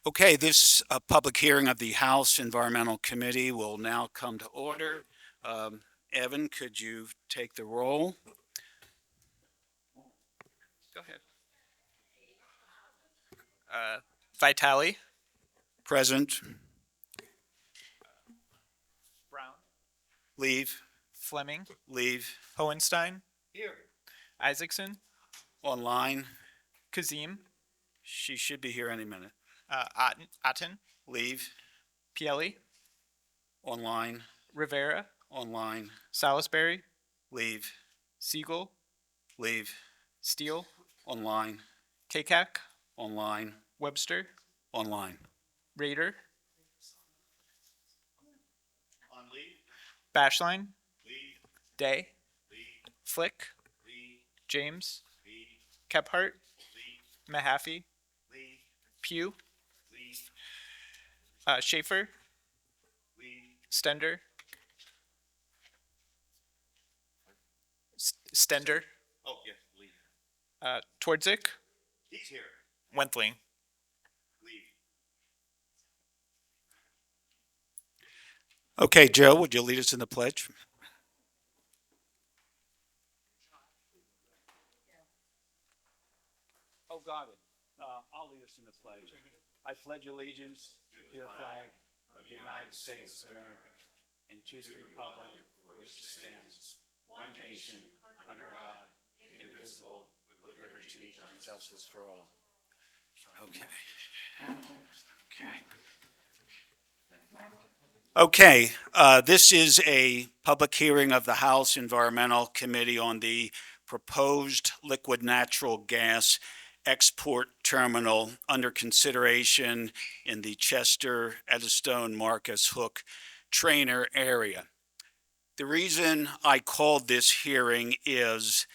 Okay, this public hearing of the House Environmental Committee will now come to order. Evan, could you take the roll? Go ahead. Vitale. Present. Brown. Leave. Fleming. Leave. Hohenstein. Here. Isaacson. Online. Kazim. She should be here any minute. Atten. Leave. Pielli. Online. Rivera. Online. Salisbury. Leave. Siegel. Leave. Steele. Online. Kakak. Online. Webster. Online. Rader. On leave. Bashline. Leave. Day. Leave. Flick. Leave. James. Leave. Kephart. Leave. Mahaffey. Leave. Pugh. Leave. Schaefer. Leave. Stender. Stender. Oh, yes, leave. Twardzik. He's here. Wentling. Leave. Okay, Joe, would you lead us in the pledge? Oh, got it. I'll lead us in the pledge. I pledge allegiance to the flag of the United States of America and to the republic for which it stands, one nation, under God, indivisible, with liberty and justice for all. Okay, this is a public hearing of the House Environmental Committee on the proposed liquid natural gas export terminal under consideration in the Chester, Eddystone, Marcus Hook Trainer area. The reason I called this hearing is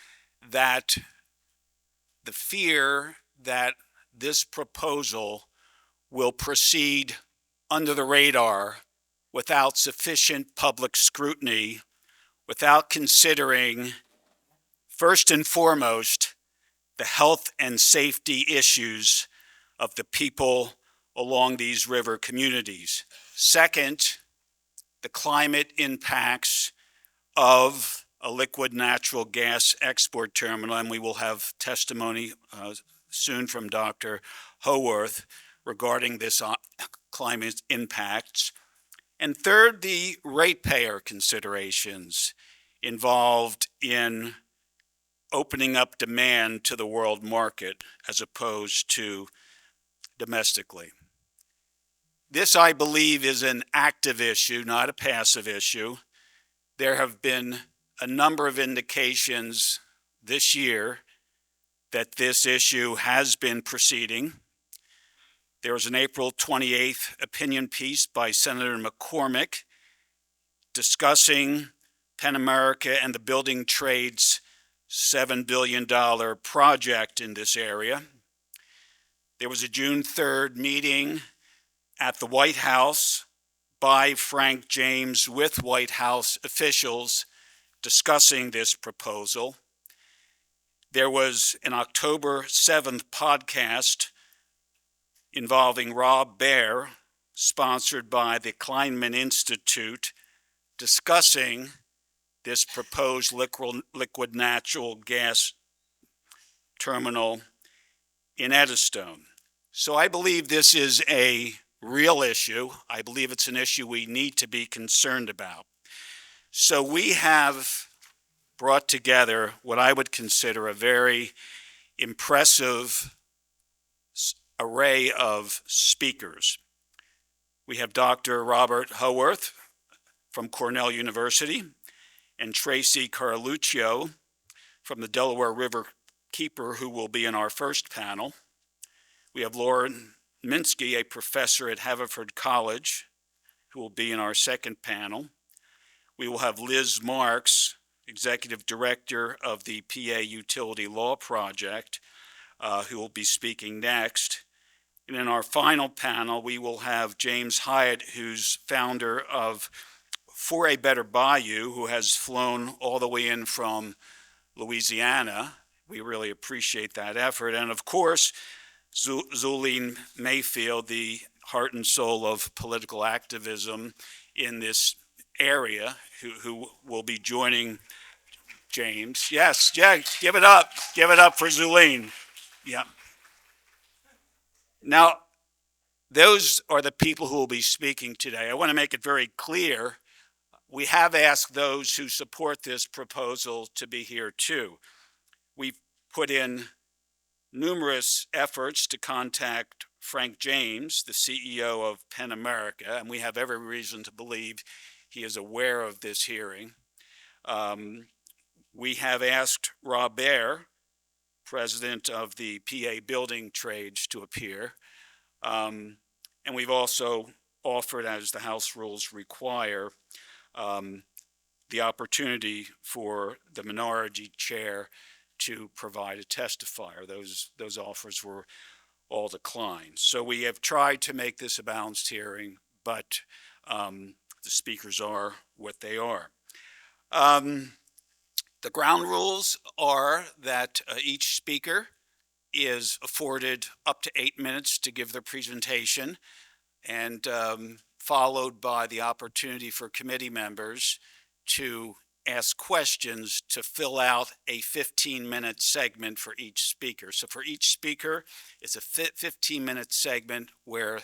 that the fear that this proposal will proceed under the radar without sufficient public scrutiny, without considering, first and foremost, the health and safety issues of the people along these river communities. Second, the climate impacts of a liquid natural gas export terminal, and we will have testimony soon from Dr. Howarth regarding this climate impacts. And third, the ratepayer considerations involved in opening up demand to the world market as opposed to domestically. This, I believe, is an active issue, not a passive issue. There have been a number of indications this year that this issue has been proceeding. There was an April 28th opinion piece by Senator McCormick discussing Penn America and the building trades $7 billion project in this area. There was a June 3rd meeting at the White House by Frank James with White House officials discussing this proposal. There was an October 7th podcast involving Rob Baer, sponsored by the Kleinman Institute, discussing this proposed liquid natural gas terminal in Eddystone. So I believe this is a real issue. I believe it's an issue we need to be concerned about. So we have brought together what I would consider a very impressive array of speakers. We have Dr. Robert Howarth from Cornell University and Tracy Carluccio from the Delaware Riverkeeper, who will be in our first panel. We have Lauren Minsky, a professor at Haverford College, who will be in our second panel. We will have Liz Marx, executive director of the PA Utility Law Project, who will be speaking next. And in our final panel, we will have James Hiatt, who's founder of For a Better Bayou, who has flown all the way in from Louisiana. We really appreciate that effort. And of course, Zulene Mayfield, the heart and soul of political activism in this area, who will be joining James. Yes, yeah, give it up. Give it up for Zulene. Yeah. Now, those are the people who will be speaking today. I want to make it very clear. We have asked those who support this proposal to be here too. We've put in numerous efforts to contact Frank James, the CEO of Penn America, and we have every reason to believe he is aware of this hearing. We have asked Rob Baer, president of the PA Building Trades, to appear. And we've also offered, as the House rules require, the opportunity for the minority chair to provide a testifier. Those offers were all declined. So we have tried to make this a balanced hearing, but the speakers are what they are. The ground rules are that each speaker is afforded up to 8 minutes to give their presentation, and followed by the opportunity for committee members to ask questions to fill out a 15-minute segment for each speaker. So for each speaker, it's a 15-minute segment where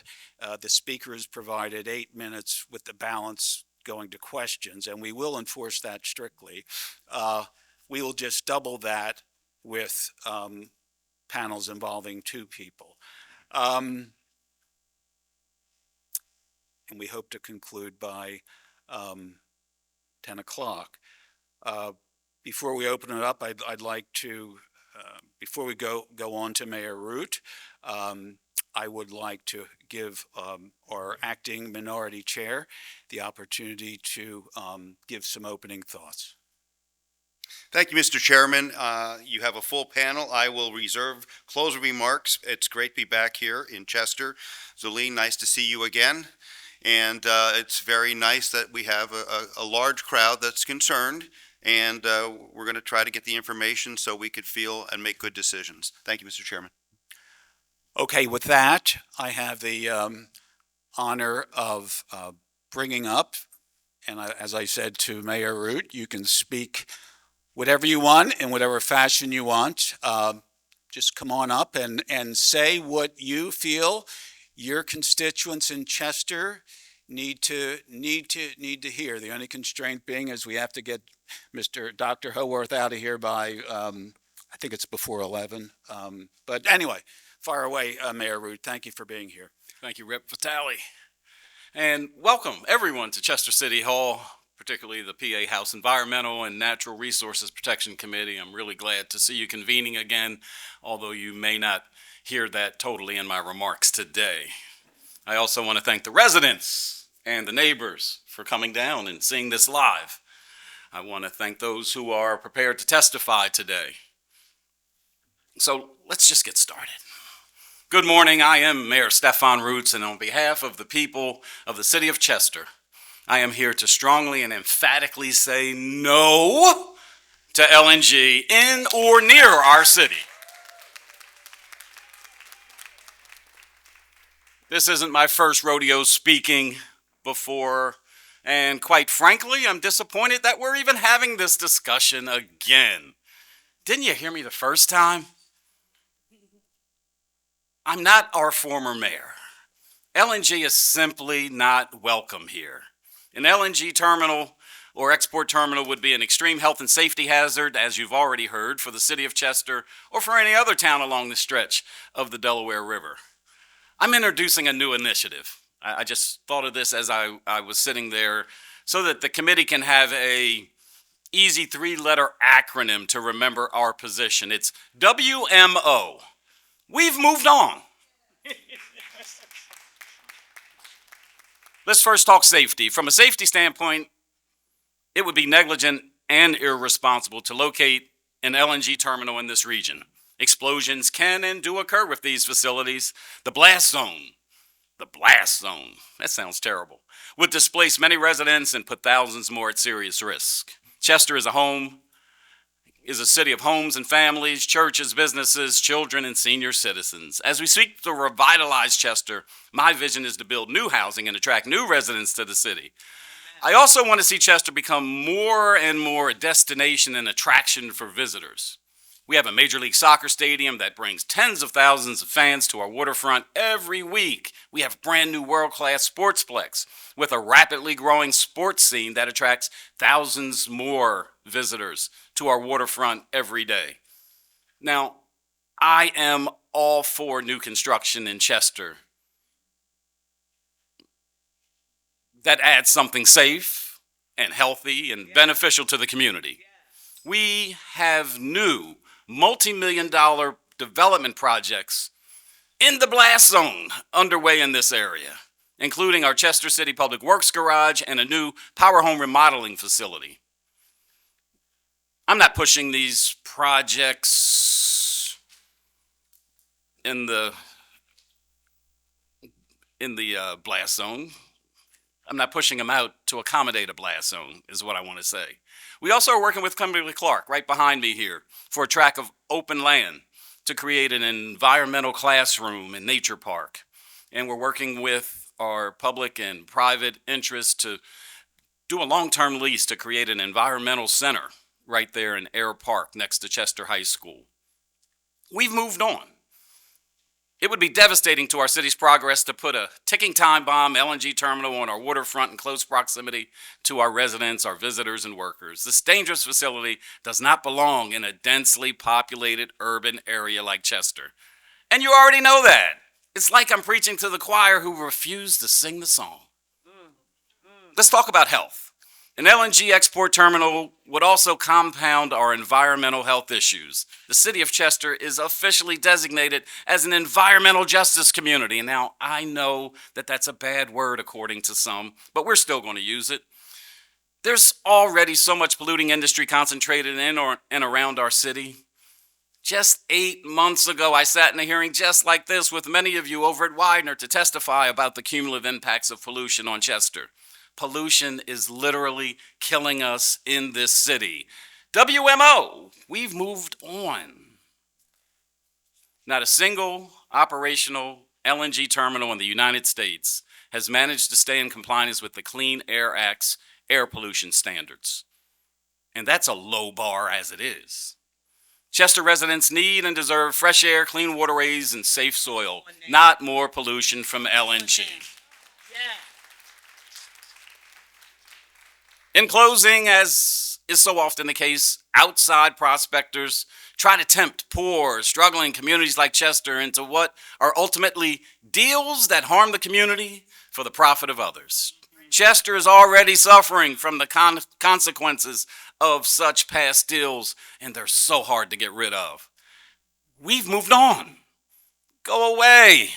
the speaker is provided 8 minutes with the balance going to questions, and we will enforce that strictly. We will just double that with panels involving 2 people. And we hope to conclude by 10 o'clock. Before we open it up, I'd like to, before we go on to Mayor Root, I would like to give our acting minority chair the opportunity to give some opening thoughts. Thank you, Mr. Chairman. You have a full panel. I will reserve closing remarks. It's great to be back here in Chester. Zulene, nice to see you again. And it's very nice that we have a large crowd that's concerned, and we're going to try to get the information so we could feel and make good decisions. Thank you, Mr. Chairman. Okay, with that, I have the honor of bringing up, and as I said to Mayor Root, you can speak whatever you want in whatever fashion you want. Just come on up and say what you feel your constituents in Chester need to hear. The only constraint being is we have to get Dr. Howarth out of here by I think it's before 11. But anyway, fire away, Mayor Root. Thank you for being here. Thank you, Rep. Vitale. And welcome everyone to Chester City Hall, particularly the PA House Environmental and Natural Resources Protection Committee. I'm really glad to see you convening again, although you may not hear that totally in my remarks today. I also want to thank the residents and the neighbors for coming down and seeing this live. I want to thank those who are prepared to testify today. So let's just get started. Good morning. I am Mayor Stefan Roots, and on behalf of the people of the city of Chester, I am here to strongly and emphatically say no to LNG in or near our city. This isn't my first rodeo speaking before, and quite frankly, I'm disappointed that we're even having this discussion again. Didn't you hear me the first time? I'm not our former mayor. LNG is simply not welcome here. An LNG terminal or export terminal would be an extreme health and safety hazard, as you've already heard, for the city of Chester or for any other town along the stretch of the Delaware River. I'm introducing a new initiative. I just thought of this as I was sitting there so that the committee can have a easy 3-letter acronym to remember our position. It's WMO. We've moved on. Let's first talk safety. From a safety standpoint, it would be negligent and irresponsible to locate an LNG terminal in this region. Explosions can and do occur with these facilities. The blast zone, that sounds terrible, would displace many residents and put thousands more at serious risk. Chester is a home is a city of homes and families, churches, businesses, children, and senior citizens. As we seek to revitalize Chester, my vision is to build new housing and attract new residents to the city. I also want to see Chester become more and more a destination and attraction for visitors. We have a Major League Soccer stadium that brings tens of thousands of fans to our waterfront every week. We have brand new world-class sportsplex with a rapidly growing sports scene that attracts thousands more visitors to our waterfront every day. Now, I am all for new construction in Chester that adds something safe and healthy and beneficial to the community. We have new multi-million-dollar development projects in the blast zone underway in this area, including our Chester City Public Works Garage and a new power home remodeling facility. I'm not pushing these projects in the blast zone. I'm not pushing them out to accommodate a blast zone, is what I want to say. We also are working with Kimberly-Clark, right behind me here, for a tract of open land to create an environmental classroom and nature park. And we're working with our public and private interests to do a long-term lease to create an environmental center right there in Air Park next to Chester High School. We've moved on. It would be devastating to our city's progress to put a ticking time bomb LNG terminal on our waterfront in close proximity to our residents, our visitors, and workers. This dangerous facility does not belong in a densely populated urban area like Chester. And you already know that. It's like I'm preaching to the choir who refused to sing the song. Let's talk about health. An LNG export terminal would also compound our environmental health issues. The city of Chester is officially designated as an environmental justice community. Now, I know that that's a bad word according to some, but we're still going to use it. There's already so much polluting industry concentrated in and around our city. Just 8 months ago, I sat in a hearing just like this with many of you over at Widener to testify about the cumulative impacts of pollution on Chester. Pollution is literally killing us in this city. WMO, we've moved on. Not a single operational LNG terminal in the United States has managed to stay in compliance with the Clean Air Act's air pollution standards. And that's a low bar as it is. Chester residents need and deserve fresh air, clean waterways, and safe soil, not more pollution from LNG. In closing, as is so often the case, outside prospectors try to tempt poor, struggling communities like Chester into what are ultimately deals that harm the community for the profit of others. Chester is already suffering from the consequences of such past deals, and they're so hard to get rid of. We've moved on. Go away.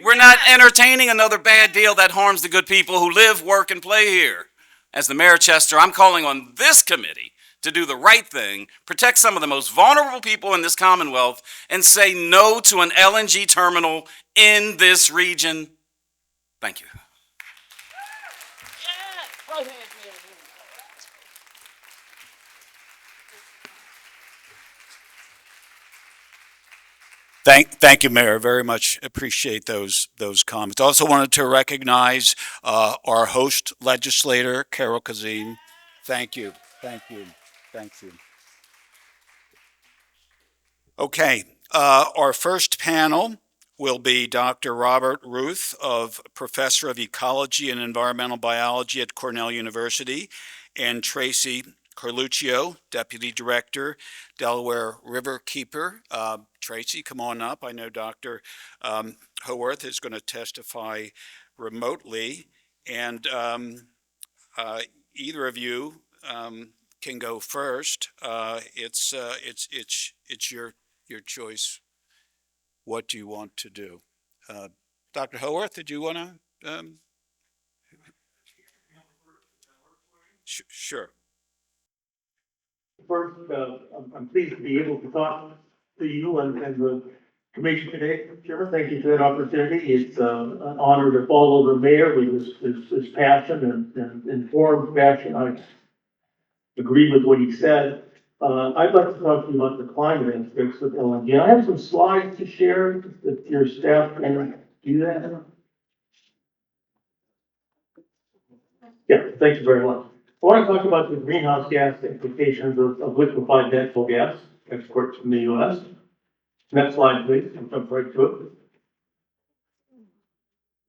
We're not entertaining another bad deal that harms the good people who live, work, and play here. As the mayor of Chester, I'm calling on this committee to do the right thing, protect some of the most vulnerable people in this Commonwealth, and say no to an LNG terminal in this region. Thank you. Thank you, Mayor. Very much appreciate those comments. Also wanted to recognize our host legislator, Carol Kazim. Thank you. Okay, our first panel will be Dr. Robert Ruth, Professor of Ecology and Environmental Biology at Cornell University, and Tracy Carluccio, Deputy Director, Delaware Riverkeeper. Tracy, come on up. I know Dr. Howarth is going to testify remotely, and either of you can go first. It's your choice. What do you want to do? Dr. Howarth, did you want to? Sure. First, I'm pleased to be able to talk to you and the commission today. Chairman, thank you for that opportunity. It's an honor to follow the mayor with his passion and informed fashion. I agree with what he said. I'd like to talk to you about the climate aspects of LNG. I have some slides to share if your staff can do that. Yeah, thank you very much. I want to talk about the greenhouse gas implications of liquefied natural gas exports from the U.S. Next slide, please. I'll jump right to it.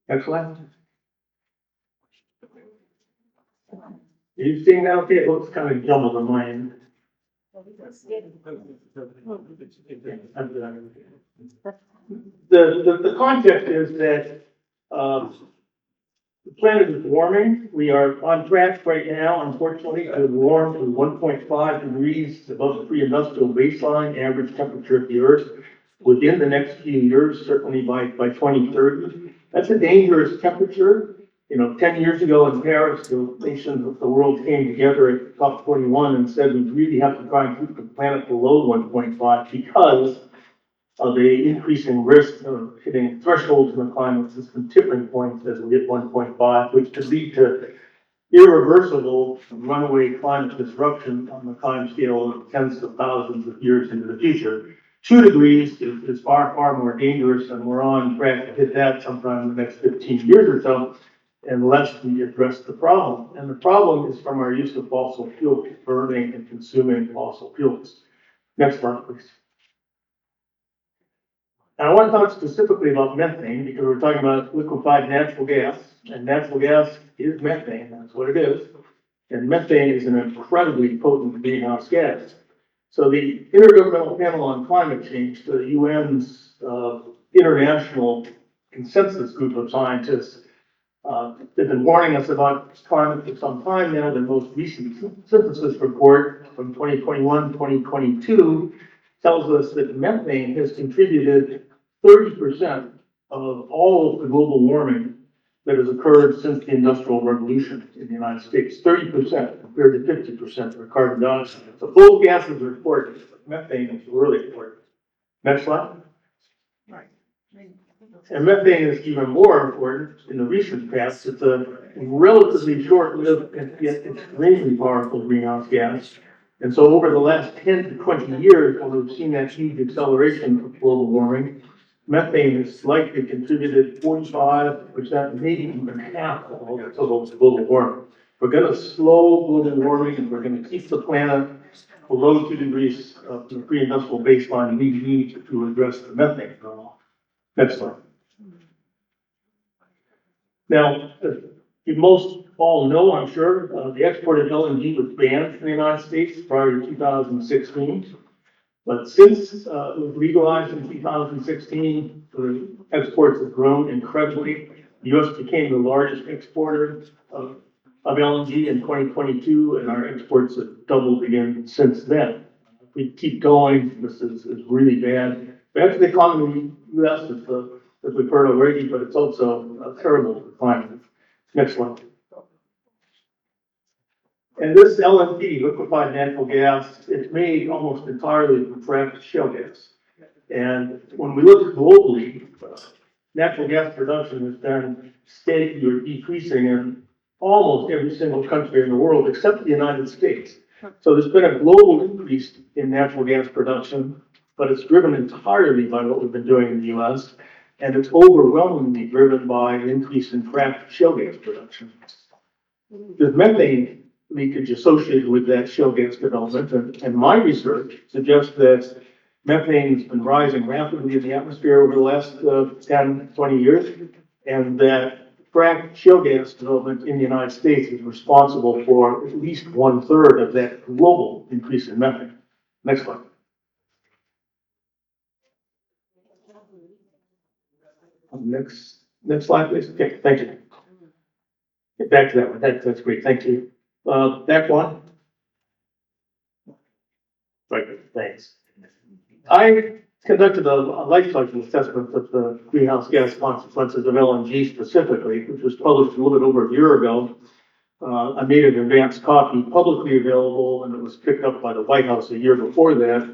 Next slide. Are you seeing that okay? It looks kind of jumbled on my end. The context is that the planet is warming. We are on track right now, unfortunately, to warm to 1.5 degrees above the pre-industrial baseline average temperature of the Earth within the next few years, certainly by 2030. That's a dangerous temperature. 10 years ago in Paris, the nations of the world came together at COP21 and said we really have to try and keep the planet below 1.5 because of the increasing risk of hitting thresholds in the climate system tipping points as we hit 1.5, which could lead to irreversible runaway climate disruption on the time scale of tens of thousands of years into the future. 2 degrees is far, far more dangerous, and we're on track to hit that sometime in the next 15 years or so, unless we address the problem. And the problem is from our use of fossil fuels, burning and consuming fossil fuels. Next slide, please. And I want to talk specifically about methane because we're talking about liquefied natural gas, and natural gas is methane, that's what it is. And methane is an incredibly potent greenhouse gas. So the Intergovernmental Panel on Climate Change, the UN's international consensus group of scientists, they've been warning us about climate for some time now. The most recent synthesis report from 2021-2022 tells us that methane has contributed 30% of all of the global warming that has occurred since the Industrial Revolution in the United States. 30% compared to 50% for carbon dioxide. So both gases are important, but methane is really important. Next slide. And methane is even more important in the recent past. It's a relatively short-lived and yet extremely powerful greenhouse gas. And so over the last 10 to 20 years, when we've seen that huge acceleration of global warming, methane has likely contributed 45%, maybe even half of all the total global warming. We're going to slow global warming, and we're going to keep the planet below 2 degrees of the pre-industrial baseline. We need to address the methane problem. Next slide. Now, you most all know, I'm sure, the export of LNG was banned in the United States prior to 2016. But since it was legalized in 2016, the exports have grown incredibly. The U.S. became the largest exporter of LNG in 2022, and our exports have doubled again since then. If we keep going, this is really bad. Bad for the economy in the U.S., as we've heard already, but it's also terrible for the climate. Next one. And this LNG, liquefied natural gas, it's made almost entirely from fractured shale gas. And when we look globally, natural gas production has been steady or decreasing in almost every single country in the world except the United States. So there's been a global increase in natural gas production, but it's driven entirely by what we've been doing in the U.S. And it's overwhelmingly driven by an increase in fractured shale gas production. There's methane leakage associated with that shale gas development, and my research suggests that methane has been rising rapidly in the atmosphere over the last 10, 20 years, and that fracked shale gas development in the United States is responsible for at least 1/3 of that global increase in methane. Next slide. Next slide, please. Okay, thank you. Get back to that one. That's great. Thank you. Back one. Right, thanks. I conducted a life cycle assessment of the greenhouse gas consequences of LNG specifically, which was published a little bit over a year ago. I made an advanced copy publicly available, and it was picked up by the White House a year before that.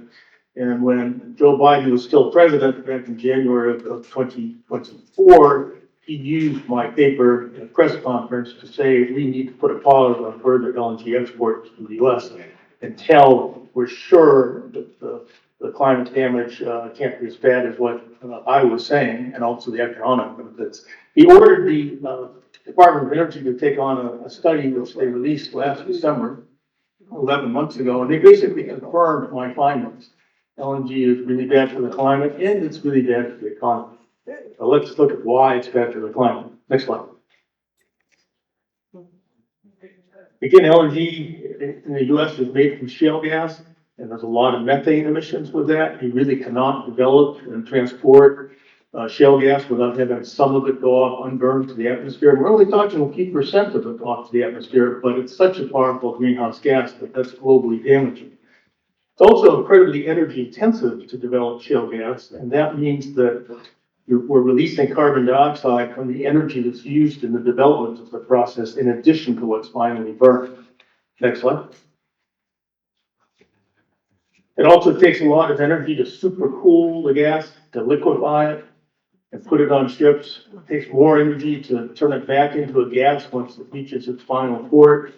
And when Joe Biden was still president back in January of 2024, he used my paper in a press conference to say we need to put a pause on further LNG exports to the U.S. until we're sure that the climate damage can't be as bad as what I was saying, and also the economic benefits. He ordered the Department of Energy to take on a study which they released last December, 11 months ago, and they basically confirmed my findings. LNG is really bad for the climate, and it's really bad for the economy. So let's look at why it's bad for the climate. Next slide. Again, LNG in the U.S. is made from shale gas, and there's a lot of methane emissions with that. You really cannot develop and transport shale gas without having some of it go off unburned to the atmosphere. And we're only talking a few percent of it off to the atmosphere, but it's such a powerful greenhouse gas that that's globally damaging. It's also incredibly energy intensive to develop shale gas, and that means that we're releasing carbon dioxide from the energy that's used in the development of the process in addition to what's finally burned. Next slide. It also takes a lot of energy to supercool the gas, to liquefy it, and put it on ships. It takes more energy to turn it back into a gas once it reaches its final port.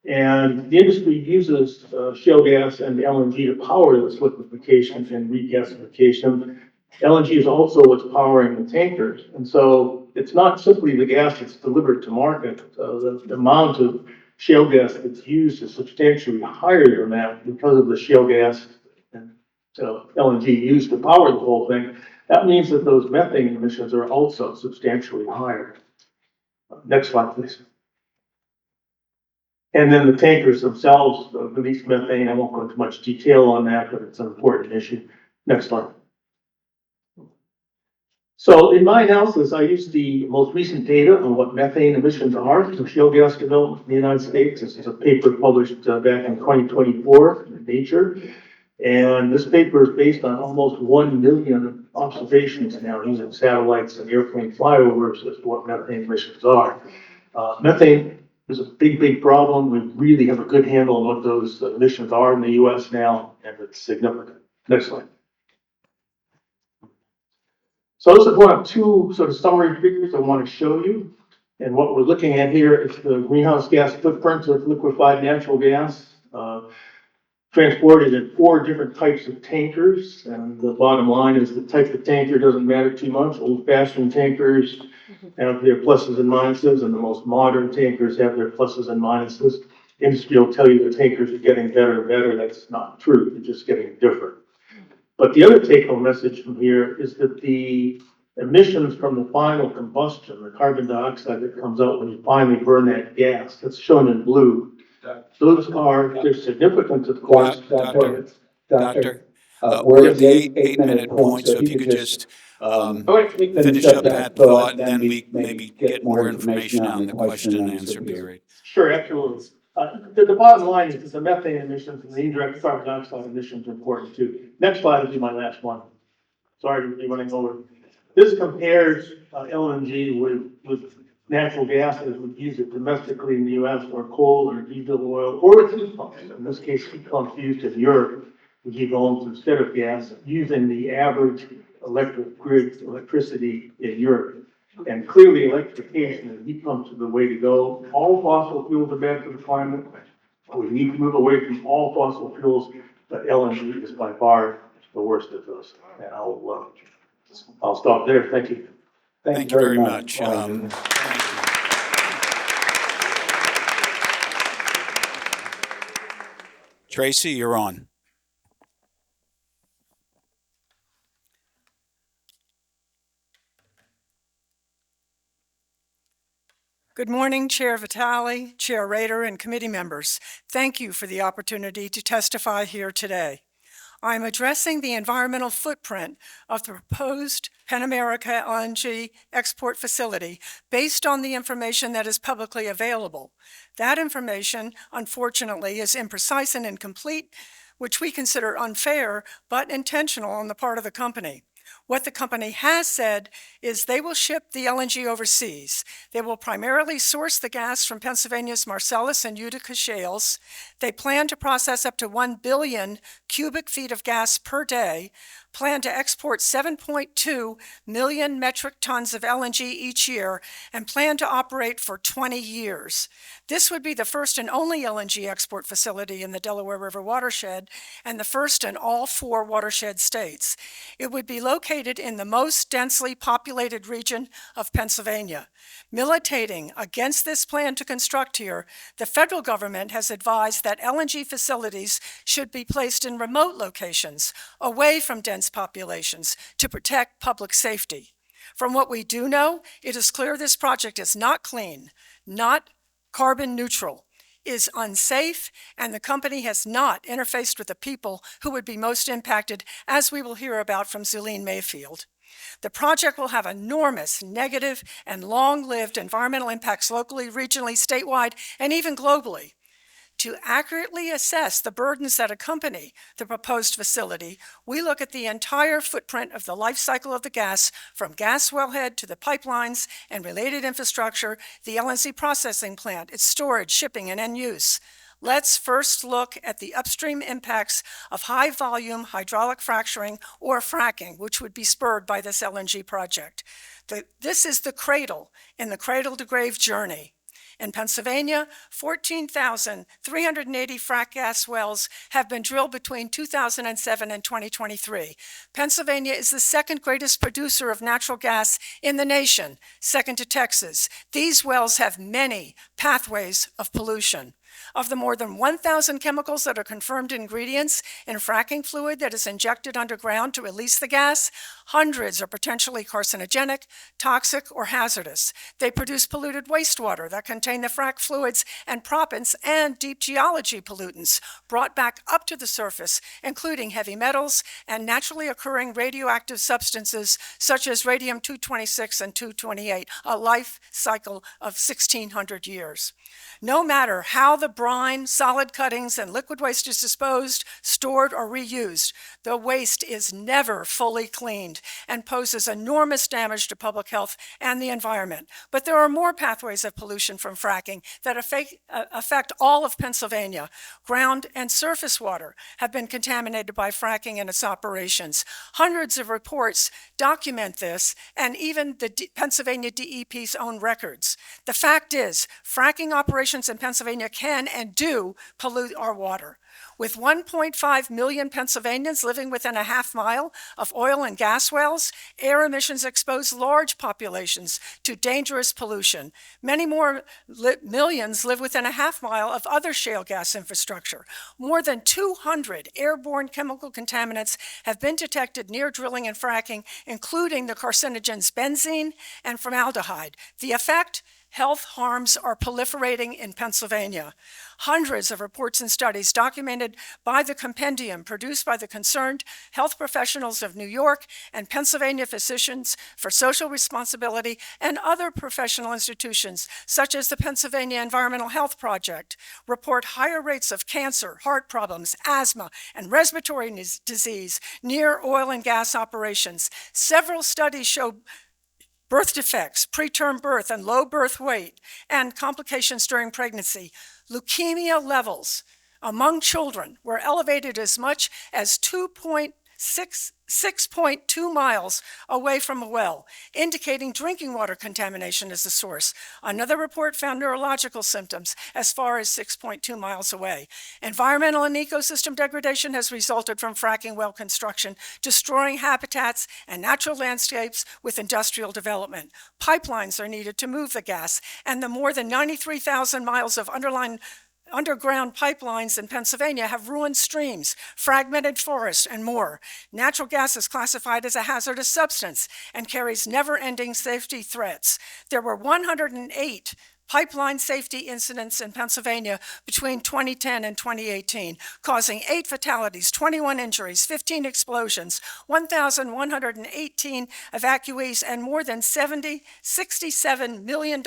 And the industry uses shale gas and LNG to power this liquefaction and regasification. LNG is also what's powering the tankers. And so it's not simply the gas that's delivered to market. The amount of shale gas that's used is substantially higher than that because of the shale gas and LNG used to power the whole thing. That means that those methane emissions are also substantially higher. Next slide, please. And then the tankers themselves release methane. I won't go into much detail on that, but it's an important issue. Next slide. So in my analysis, I used the most recent data on what methane emissions are from shale gas development in the United States. This is a paper published back in 2024 in Nature. And this paper is based on almost 1 million observations now using satellites and airplane flyovers as to what methane emissions are. Methane is a big problem. We really have a good handle on what those emissions are in the US now, and it's significant. Next slide. So this is one of two sort of summary figures I want to show you. And what we're looking at here is the greenhouse gas footprint of liquefied natural gas, transported in 4 different types of tankers. And the bottom line is the type of tanker doesn't matter too much. Old-fashioned tankers have their pluses and minuses, and the most modern tankers have their pluses and minuses. Industry will tell you the tankers are getting better and better. That's not true. They're just getting different. But the other take-home message from here is that the emissions from the final combustion, the carbon dioxide that comes out when you finally burn that gas, that's shown in blue. Those are, they're significant, of course. Doctor, we're at the 8-minute point, so if you could just finish up that thought, and then we maybe get more information out in the question and answer period. Sure, absolutely. The bottom line is the methane emissions and the indirect carbon dioxide emissions are important too. Next slide will be my last one. Sorry to be running over. This compares LNG with natural gas as we use it domestically in the U.S. or coal or diesel oil or with heat pumps. In this case, heat pumps used in Europe with heat homes instead of gas, using the average electric grid electricity in Europe. And clearly, electrification and heat pumps are the way to go. All fossil fuels are bad for the climate. We need to move away from all fossil fuels, but LNG is by far the worst of those. And I'll stop there. Thank you. Thank you very much. Tracy, you're on. Good morning, Chair Vitale, Chair Rader, and committee members. Thank you for the opportunity to testify here today. I'm addressing the environmental footprint of the proposed Penn America LNG export facility based on the information that is publicly available. That information, unfortunately, is imprecise and incomplete, which we consider unfair but intentional on the part of the company. What the company has said is they will ship the LNG overseas. They will primarily source the gas from Pennsylvania's Marcellus and Utica shales. They plan to process up to 1 billion cubic feet of gas per day, plan to export 7.2 million metric tons of LNG each year, and plan to operate for 20 years. This would be the first and only LNG export facility in the Delaware River watershed, and the first in all 4 watershed states. It would be located in the most densely populated region of Pennsylvania. Militating against this plan to construct here, the federal government has advised that LNG facilities should be placed in remote locations, away from dense populations, to protect public safety. From what we do know, it is clear this project is not clean, not carbon neutral, is unsafe, and the company has not interfaced with the people who would be most impacted, as we will hear about from Zulene Mayfield. The project will have enormous negative and long-lived environmental impacts locally, regionally, statewide, and even globally. To accurately assess the burdens that accompany the proposed facility, we look at the entire footprint of the life cycle of the gas, from gas wellhead to the pipelines and related infrastructure, the LNG processing plant, its storage, shipping, and end use. Let's first look at the upstream impacts of high-volume hydraulic fracturing, or fracking, which would be spurred by this LNG project. This is the cradle in the cradle-to-grave journey. In Pennsylvania, 14,380 frac gas wells have been drilled between 2007 and 2023. Pennsylvania is the second greatest producer of natural gas in the nation, second to Texas. These wells have many pathways of pollution. Of the more than 1,000 chemicals that are confirmed ingredients in fracking fluid that is injected underground to release the gas, hundreds are potentially carcinogenic, toxic, or hazardous. They produce polluted wastewater that contain the frack fluids and proppants and deep geology pollutants brought back up to the surface, including heavy metals and naturally occurring radioactive substances such as radium-226 and 228, a life cycle of 1,600 years. No matter how the brine, solid cuttings, and liquid waste is disposed, stored, or reused, the waste is never fully cleaned and poses enormous damage to public health and the environment. But there are more pathways of pollution from fracking that affect all of Pennsylvania. Ground and surface water have been contaminated by fracking and its operations. Hundreds of reports document this, and even the Pennsylvania DEP's own records. The fact is, fracking operations in Pennsylvania can and do pollute our water. With 1.5 million Pennsylvanians living within a half mile of oil and gas wells, air emissions expose large populations to dangerous pollution. Many more millions live within a half mile of other shale gas infrastructure. More than 200 airborne chemical contaminants have been detected near drilling and fracking, including the carcinogens benzene and formaldehyde. The effect? Health harms are proliferating in Pennsylvania. Hundreds of reports and studies documented by the compendium produced by the concerned health professionals of New York and Pennsylvania Physicians for Social Responsibility and other professional institutions, such as the Pennsylvania Environmental Health Project, report higher rates of cancer, heart problems, asthma, and respiratory disease near oil and gas operations. Several studies show birth defects, preterm birth and low birth weight, and complications during pregnancy. Leukemia levels among children were elevated as much as 6.2 miles away from a well, indicating drinking water contamination as the source. Another report found neurological symptoms as far as 6.2 miles away. Environmental and ecosystem degradation has resulted from fracking well construction, destroying habitats and natural landscapes with industrial development. Pipelines are needed to move the gas, and the more than 93,000 miles of underground pipelines in Pennsylvania have ruined streams, fragmented forests, and more. Natural gas is classified as a hazardous substance and carries never-ending safety threats. There were 108 pipeline safety incidents in Pennsylvania between 2010 and 2018, causing 8 fatalities, 21 injuries, 15 explosions, 1,118 evacuees, and more than $67 million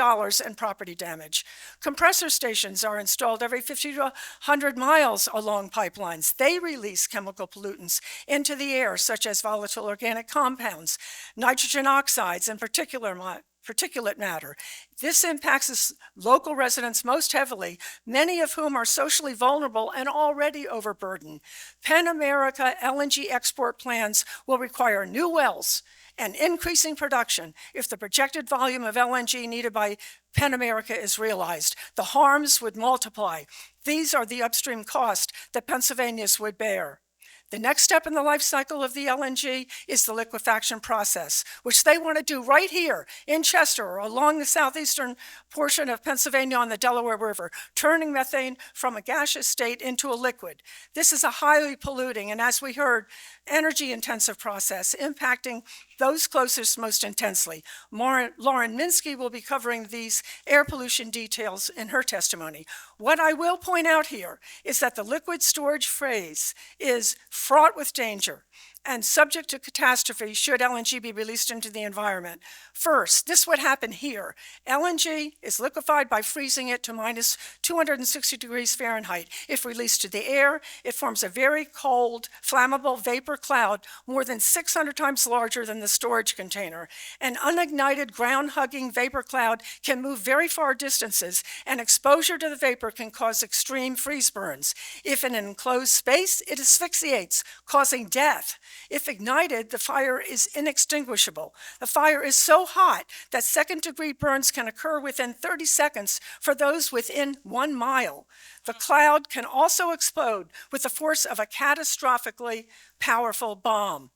in property damage. Compressor stations are installed every 50 to 100 miles along pipelines. They release chemical pollutants into the air, such as volatile organic compounds, nitrogen oxides, and particulate matter. This impacts local residents most heavily, many of whom are socially vulnerable and already overburdened. Penn America LNG export plans will require new wells and increasing production if the projected volume of LNG needed by Penn America is realized. The harms would multiply. These are the upstream costs that Pennsylvanians would bear. The next step in the life cycle of the LNG is the liquefaction process, which they want to do right here in Chester or along the southeastern portion of Pennsylvania on the Delaware River, turning methane from a gaseous state into a liquid. This is a highly polluting and, as we heard, energy-intensive process impacting those closest most intensely. Lauren Minsky will be covering these air pollution details in her testimony. What I will point out here is that the liquid storage phase is fraught with danger and subject to catastrophe should LNG be released into the environment. First, this would happen here. LNG is liquefied by freezing it to minus 260 degrees Fahrenheit. If released to the air, it forms a very cold, flammable vapor cloud more than 600 times larger than the storage container. An unignited, ground-hugging vapor cloud can move very far distances, and exposure to the vapor can cause extreme freeze burns. If in an enclosed space, it asphyxiates, causing death. If ignited, the fire is inextinguishable. The fire is so hot that second-degree burns can occur within 30 seconds for those within 1 mile. The cloud can also explode with the force of a catastrophically powerful bomb.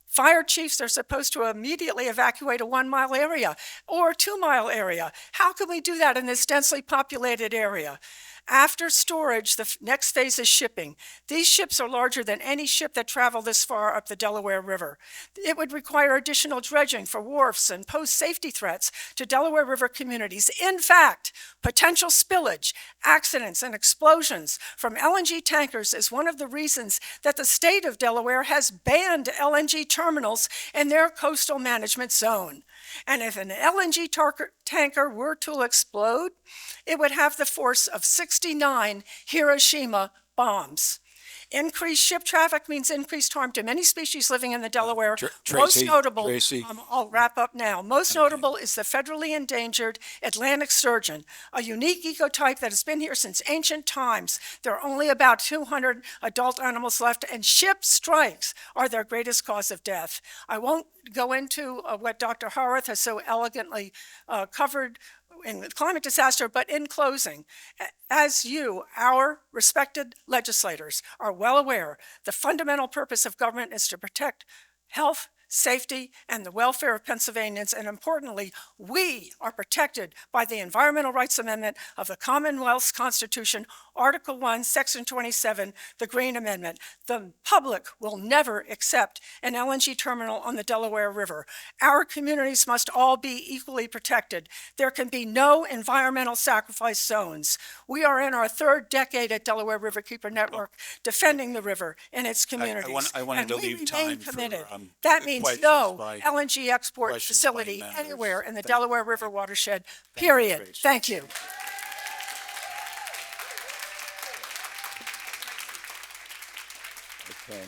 Fire chiefs are supposed to immediately evacuate a 1-mile area or 2-mile area. How can we do that in this densely populated area? After storage, the next phase is shipping. These ships are larger than any ship that travel this far up the Delaware River. It would require additional dredging for wharfs and pose safety threats to Delaware River communities. In fact, potential spillage, accidents, and explosions from LNG tankers is one of the reasons that the state of Delaware has banned LNG terminals in their coastal management zone. And if an LNG tanker were to explode, it would have the force of 69 Hiroshima bombs. Increased ship traffic means increased harm to many species living in the Delaware. Most notable, I'll wrap up now. Most notable is the federally endangered Atlantic sturgeon, a unique ecotype that has been here since ancient times. There are only about 200 adult animals left, and ship strikes are their greatest cause of death. I won't go into what Dr. Howarth has so elegantly covered in climate disaster, but in closing, as you, our respected legislators, are well aware, the fundamental purpose of government is to protect health, safety, and the welfare of Pennsylvanians, and importantly, we are protected by the Environmental Rights Amendment of the Commonwealth's Constitution, Article 1, Section 27, the Green Amendment. The public will never accept an LNG terminal on the Delaware River. Our communities must all be equally protected. There can be no environmental sacrifice zones. We are in our 3rd decade at Delaware Riverkeeper Network, defending the river and its communities. I wanted to leave time committed. for That means questions no by- LNG export questions facility by members. anywhere in the Thank- Delaware River watershed, Thank you, period. Tracy. Thank you. Okay.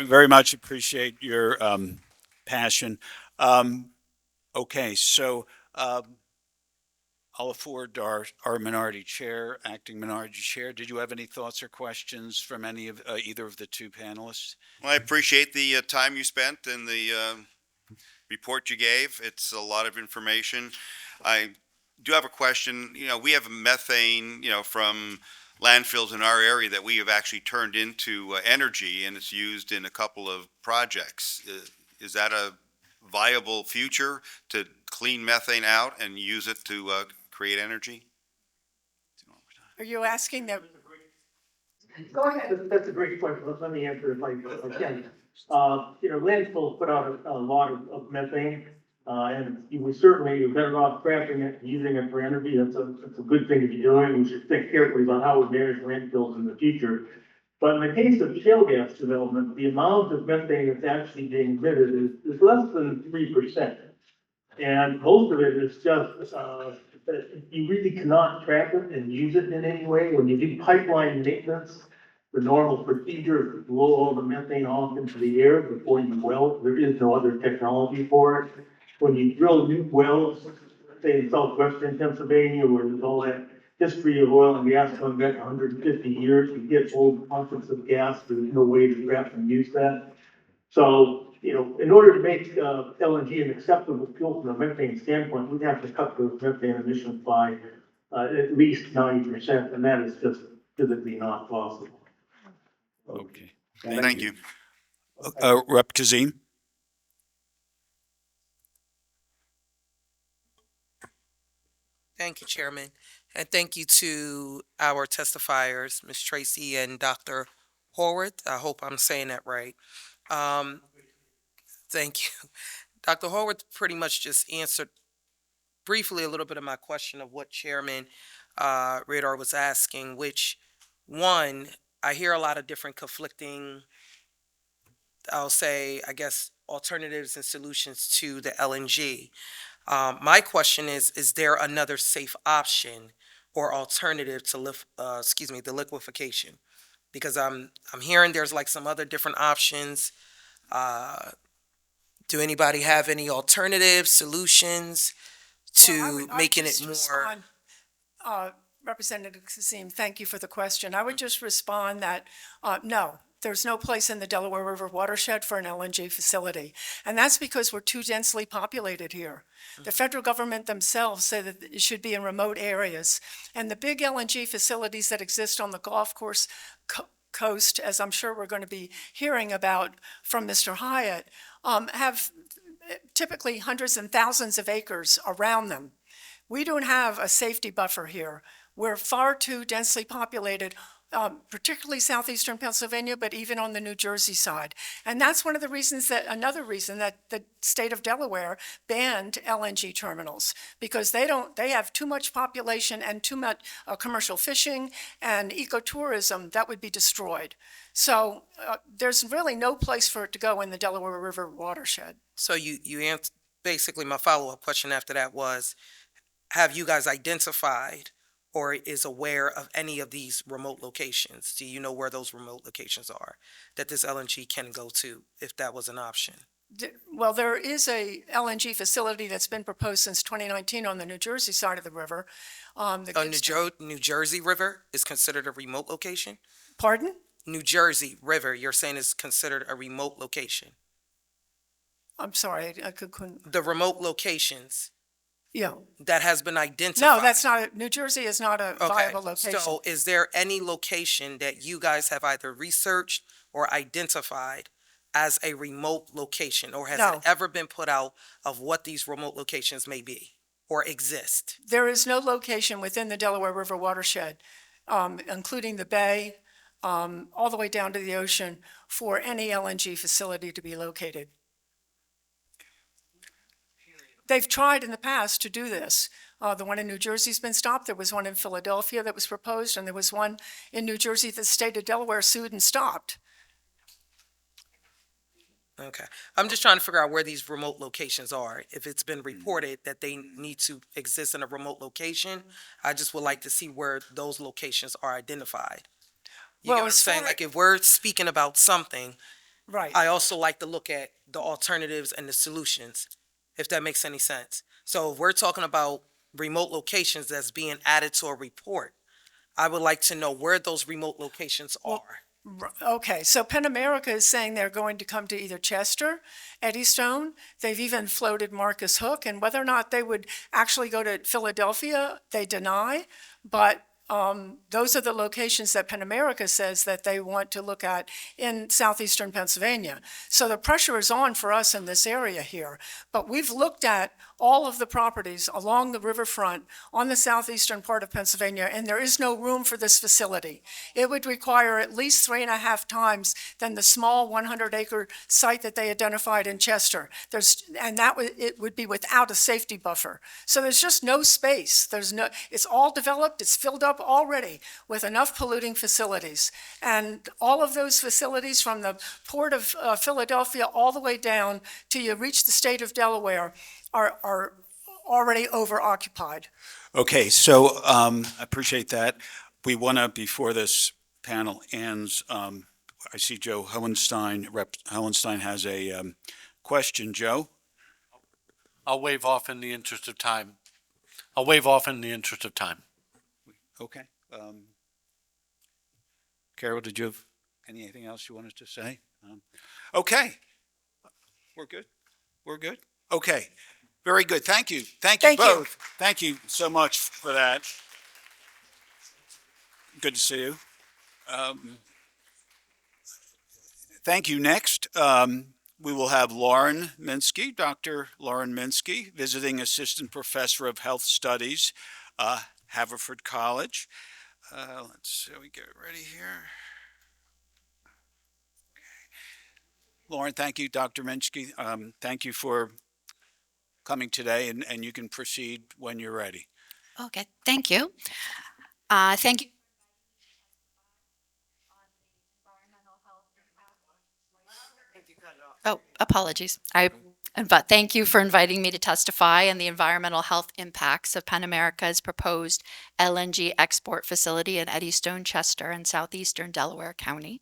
Very much appreciate your passion. Okay, so I'll afford our minority chair, acting minority chair. Did you have any thoughts or questions from any of either of the two panelists? Well, I appreciate the time you spent and the report you gave. It's a lot of information. I do have a question. You know, we have methane, from landfills in our area that we have actually turned into energy, and it's used in a couple of projects. Is that a viable future to clean methane out and use it to create energy? Are you asking that? Go ahead. That's a great question. Let me answer if I can. Landfills put out a lot of methane. And we certainly are better off scrapping it, and using it for energy. That's a good thing to be doing. We should think carefully about how we manage landfills in the future. But in the case of shale gas development, the amount of methane that's actually being emitted is less than 3%. And most of it is just, you really cannot trap it and use it in any way. When you do pipeline maintenance, the normal procedure is to blow all the methane off into the air before you well. There is no other technology for it. When you drill new wells, say in southwestern Pennsylvania, where there's all that history of oil and gas going back 150 years, you get old pockets of gas, there's no way to trap and use that. So, in order to make LNG an acceptable fuel from a methane standpoint, we'd have to cut those methane emissions by at least 90%, and that is just physically not possible. Okay. Thank you. Rep. Kazim? Thank you, Chairman. And thank you to our testifiers, Ms. Tracy and Dr. Howarth. I hope I'm saying that right. Thank you. Dr. Howarth pretty much just answered briefly a little bit of my question of what Chairman Radar was asking, which, one, I hear a lot of different conflicting, I'll say, I guess, alternatives and solutions to the LNG. My question is there another safe option or alternative to the liquefaction? Because I'm hearing there's like some other different options. Do anybody have any alternative solutions to making it more? Respond, Representative Kazim, thank you for the question. I would just respond that no, there's no place in the Delaware River watershed for an LNG facility. And that's because we're too densely populated here. The federal government themselves say that it should be in remote areas. And the big LNG facilities that exist on the golf course coast, as I'm sure we're going to be hearing about from Mr. Hiatt, have typically hundreds and thousands of acres around them. We don't have a safety buffer here. We're far too densely populated, particularly southeastern Pennsylvania, but even on the New Jersey side. And that's another reason that the state of Delaware banned LNG terminals, because they have too much population and too much commercial fishing and ecotourism that would be destroyed. So there's really no place for it to go in the Delaware River watershed. So you answered, basically my follow-up question after that was, have you guys identified or is aware of any of these remote locations? Do you know where those remote locations are that this LNG can go to, if that was an option? Well, there is a LNG facility that's been proposed since 2019 on the New Jersey side of the river. New Jersey River is considered a remote location? Pardon? New Jersey River, you're saying is considered a remote location? I'm sorry, I couldn't. The remote locations. Yeah. That has been identified. No, that's not. New Jersey is not a viable location. So is there any location that you guys have either researched or identified as a remote location, or has it ever been put out of what these remote locations may be or exist? There is no location within the Delaware River watershed, including the bay, all the way down to the ocean, for any LNG facility to be located. They've tried in the past to do this. The one in New Jersey's been stopped. There was one in Philadelphia that was proposed, and there was one in New Jersey that the state of Delaware sued and stopped. Okay. I'm just trying to figure out where these remote locations are. If it's been reported that they need to exist in a remote location, I just would like to see where those locations are identified. You get what I'm saying? Like, if we're speaking about something, right, I also like to look at the alternatives and the solutions, if that makes any sense. So if we're talking about remote locations that's being added to a report, I would like to know where those remote locations are. Okay, so Penn America is saying they're going to come to either Chester, Eddystone. They've even floated Marcus Hook, and whether or not they would actually go to Philadelphia, they deny. But those are the locations that Penn America says that they want to look at in southeastern Pennsylvania. So the pressure is on for us in this area here. But we've looked at all of the properties along the riverfront on the southeastern part of Pennsylvania, and there is no room for this facility. It would require at least 3.5 times than the small 100-acre site that they identified in Chester. It would be without a safety buffer. So there's just no space. It's all developed, it's filled up already with enough polluting facilities. And all of those facilities from the port of Philadelphia all the way down till you reach the state of Delaware are already over-occupied. Okay, so I appreciate that. We want to, before this panel ends, I see Joe Hohenstein. Rep. Hohenstein has a question. Joe? I'll waive off in the interest of time. Okay. Carol, did you have anything else you wanted to say? Okay. We're good? We're good? Okay. Very good. Thank you. Thank you both. Thank you so much for that. Good to see you. Thank you. Next, we will have Lauren Minsky, Dr. Lauren Minsky, Visiting Assistant Professor of Health Studies, Haverford College. Let's see, we get ready here. Okay. Lauren, thank you, Dr. Minsky. Thank you for coming today, and you can proceed when you're ready. Okay, thank you. Thank you. Oh, apologies. But thank you for inviting me to testify on the environmental health impacts of Penn America's proposed LNG export facility in Eddystone, Chester, in southeastern Delaware County.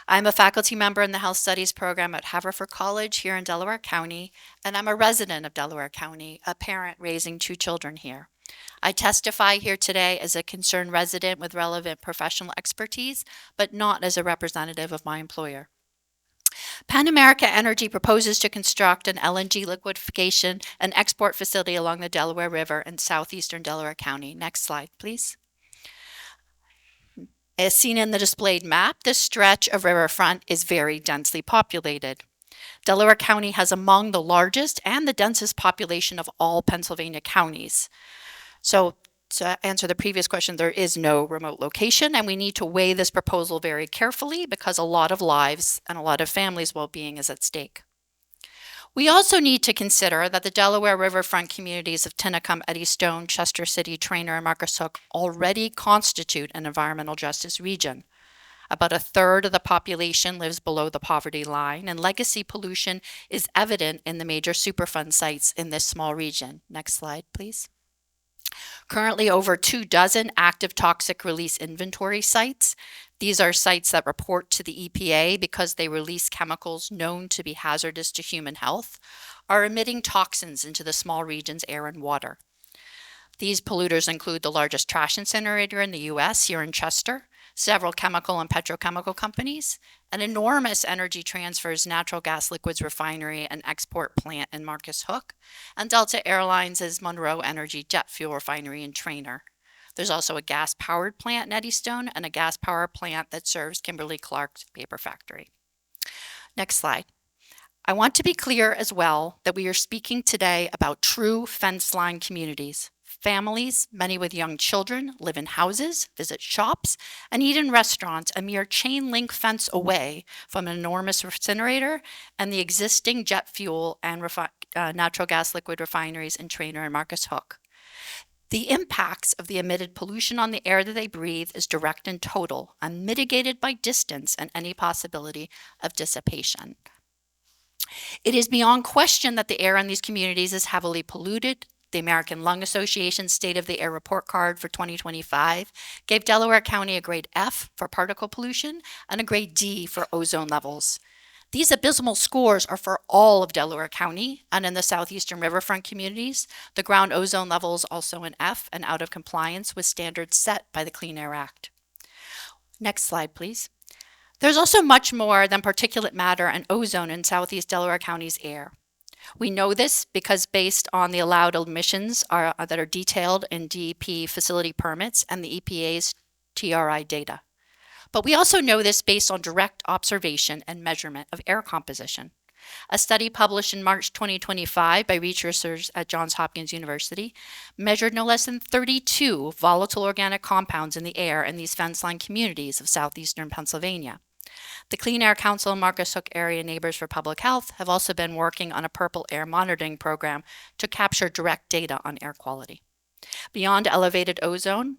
I'm a faculty member in the Health Studies program at Haverford College here in Delaware County, and I'm a resident of Delaware County, a parent raising 2 children here. I testify here today as a concerned resident with relevant professional expertise, but not as a representative of my employer. Penn America Energy proposes to construct an LNG liquefaction and export facility along the Delaware River in southeastern Delaware County. Next slide, please. As seen in the displayed map, this stretch of riverfront is very densely populated. Delaware County has among the largest and the densest population of all Pennsylvania counties. So to answer the previous question, there is no remote location, and we need to weigh this proposal very carefully because a lot of lives and a lot of families' well-being is at stake. We also need to consider that the Delaware riverfront communities of Tinicum, Eddystone, Chester City, Trainer, and Marcus Hook already constitute an environmental justice region. About 1/3 of the population lives below the poverty line, and legacy pollution is evident in the major Superfund sites in this small region. Next slide, please. Currently, over 24 active toxic release inventory sites. These are sites that report to the EPA because they release chemicals known to be hazardous to human health, are emitting toxins into the small region's air and water. These polluters include the largest trash incinerator in the U.S. here in Chester, several chemical and petrochemical companies, an enormous Energy Transfer's natural gas liquids refinery and export plant in Marcus Hook, and Delta Airlines' Monroe Energy jet fuel refinery in Trainer. There's also a gas-powered plant in Eddystone and a gas-powered plant that serves Kimberly-Clark's paper factory. Next slide. I want to be clear as well that we are speaking today about true fence-line communities. Families, many with young children, live in houses, visit shops, and eat in restaurants a mere chain-link fence away from an enormous incinerator and the existing jet fuel and natural gas liquid refineries in Trainer and Marcus Hook. The impacts of the emitted pollution on the air that they breathe is direct and total, unmitigated by distance and any possibility of dissipation. It is beyond question that the air in these communities is heavily polluted. The American Lung Association's State of the Air Report Card for 2025 gave Delaware County a grade F for particle pollution and a grade D for ozone levels. These abysmal scores are for all of Delaware County, and in the southeastern riverfront communities, the ground ozone levels also an F and out of compliance with standards set by the Clean Air Act. Next slide, please. There's also much more than particulate matter and ozone in southeast Delaware County's air. We know this because based on the allowed emissions that are detailed in DEP facility permits and the EPA's TRI data. But we also know this based on direct observation and measurement of air composition. A study published in March 2025 by researchers at Johns Hopkins University measured no less than 32 volatile organic compounds in the air in these fence-line communities of southeastern Pennsylvania. The Clean Air Council and Marcus Hook Area Neighbors for Public Health have also been working on a purple air monitoring program to capture direct data on air quality. Beyond elevated ozone,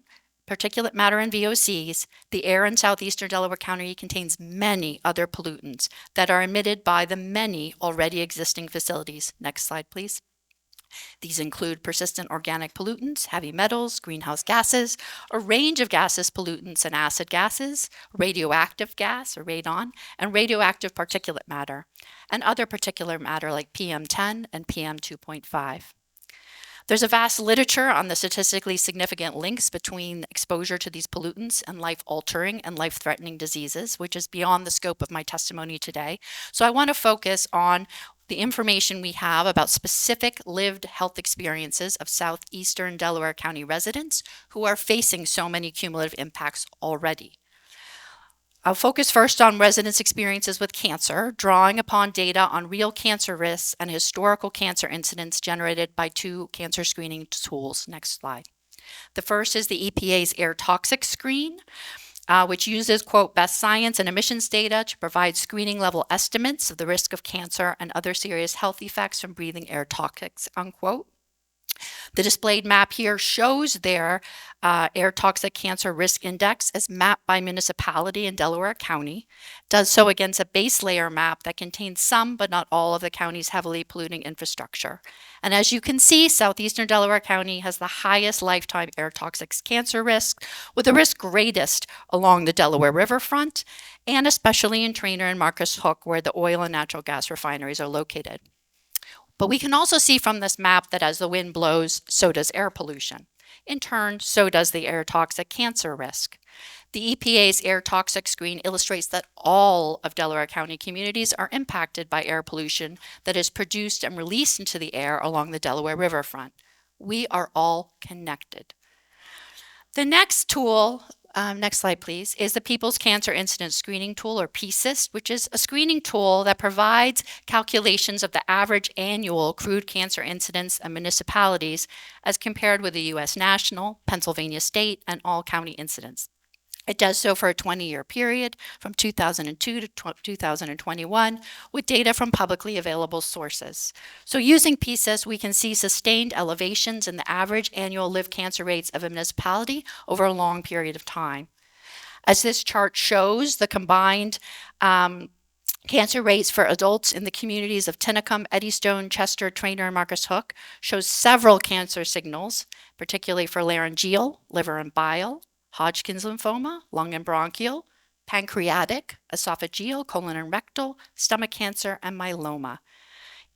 particulate matter, and VOCs, the air in southeastern Delaware County contains many other pollutants that are emitted by the many already existing facilities. Next slide, please. These include persistent organic pollutants, heavy metals, greenhouse gases, a range of gaseous pollutants and acid gases, radioactive gas, or radon, and radioactive particulate matter, and other particulate matter like PM10 and PM2.5. There's a vast literature on the statistically significant links between exposure to these pollutants and life-altering and life-threatening diseases, which is beyond the scope of my testimony today. So I want to focus on the information we have about specific lived health experiences of southeastern Delaware County residents who are facing so many cumulative impacts already. I'll focus first on residents' experiences with cancer, drawing upon data on real cancer risks and historical cancer incidents generated by two cancer screening tools. Next slide. The first is the EPA's air toxic screen, which uses, quote, best science and emissions data to provide screening level estimates of the risk of cancer and other serious health effects from breathing air toxics, unquote. The displayed map here shows their air toxic cancer risk index as mapped by municipality in Delaware County. It does so against a base layer map that contains some but not all of the county's heavily polluting infrastructure. And as you can see, southeastern Delaware County has the highest lifetime air toxics cancer risk, with the risk greatest along the Delaware riverfront, and especially in Trainer and Marcus Hook, where the oil and natural gas refineries are located. But we can also see from this map that as the wind blows, so does air pollution. In turn, so does the air toxic cancer risk. The EPA's air toxic screen illustrates that all of Delaware County communities are impacted by air pollution that is produced and released into the air along the Delaware riverfront. We are all connected. The next tool, next slide please, is the People's Cancer Incidence Screening Tool, or PCIS, which is a screening tool that provides calculations of the average annual crude cancer incidence of municipalities as compared with the U.S. national, Pennsylvania state, and all county incidents. It does so for a 20-year period from 2002 to 2021 with data from publicly available sources. So using PCIS, we can see sustained elevations in the average annual live cancer rates of a municipality over a long period of time. As this chart shows, the combined cancer rates for adults in the communities of Tinicum, Eddystone, Chester, Trainer, and Marcus Hook shows several cancer signals, particularly for laryngeal, liver and bile, Hodgkin's lymphoma, lung and bronchial, pancreatic, esophageal, colon and rectal, stomach cancer, and myeloma.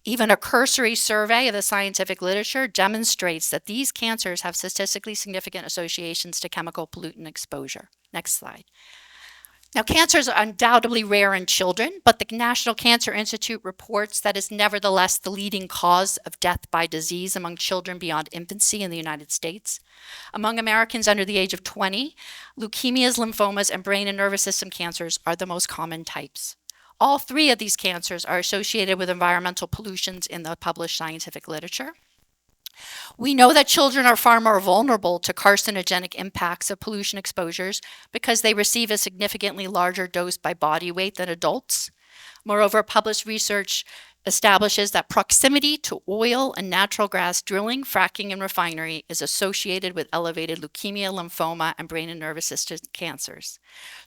Even a cursory survey of the scientific literature demonstrates that these cancers have statistically significant associations to chemical pollutant exposure. Next slide. Now, cancers are undoubtedly rare in children, but the National Cancer Institute reports that is nevertheless the leading cause of death by disease among children beyond infancy in the United States. Among Americans under the age of 20, leukemias, lymphomas, and brain and nervous system cancers are the most common types. All three of these cancers are associated with environmental pollutions in the published scientific literature. We know that children are far more vulnerable to carcinogenic impacts of pollution exposures because they receive a significantly larger dose by body weight than adults. Moreover, published research establishes that proximity to oil and natural gas drilling, fracking, and refinery is associated with elevated leukemia, lymphoma, and brain and nervous system cancers.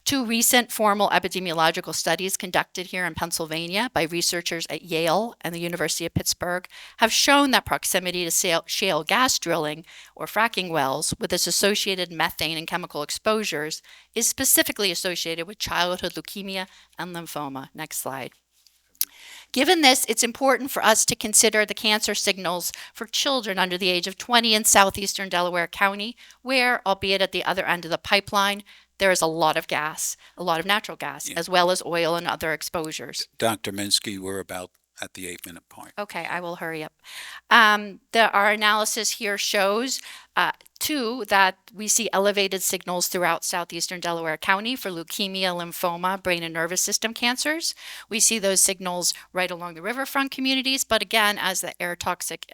Two recent formal epidemiological studies conducted here in Pennsylvania by researchers at Yale and the University of Pittsburgh have shown that proximity to shale gas drilling or fracking wells with its associated methane and chemical exposures is specifically associated with childhood leukemia and lymphoma. Next slide. Given this, it's important for us to consider the cancer signals for children under the age of 20 in southeastern Delaware County, where, albeit at the other end of the pipeline, there is a lot of gas, a lot of natural gas, as well as oil and other exposures. Dr. Minsky, we're about at the 8-minute point. Okay, I will hurry up. Our analysis here shows, two, that we see elevated signals throughout southeastern Delaware County for leukemia, lymphoma, brain and nervous system cancers. We see those signals right along the riverfront communities, but again, as the air toxic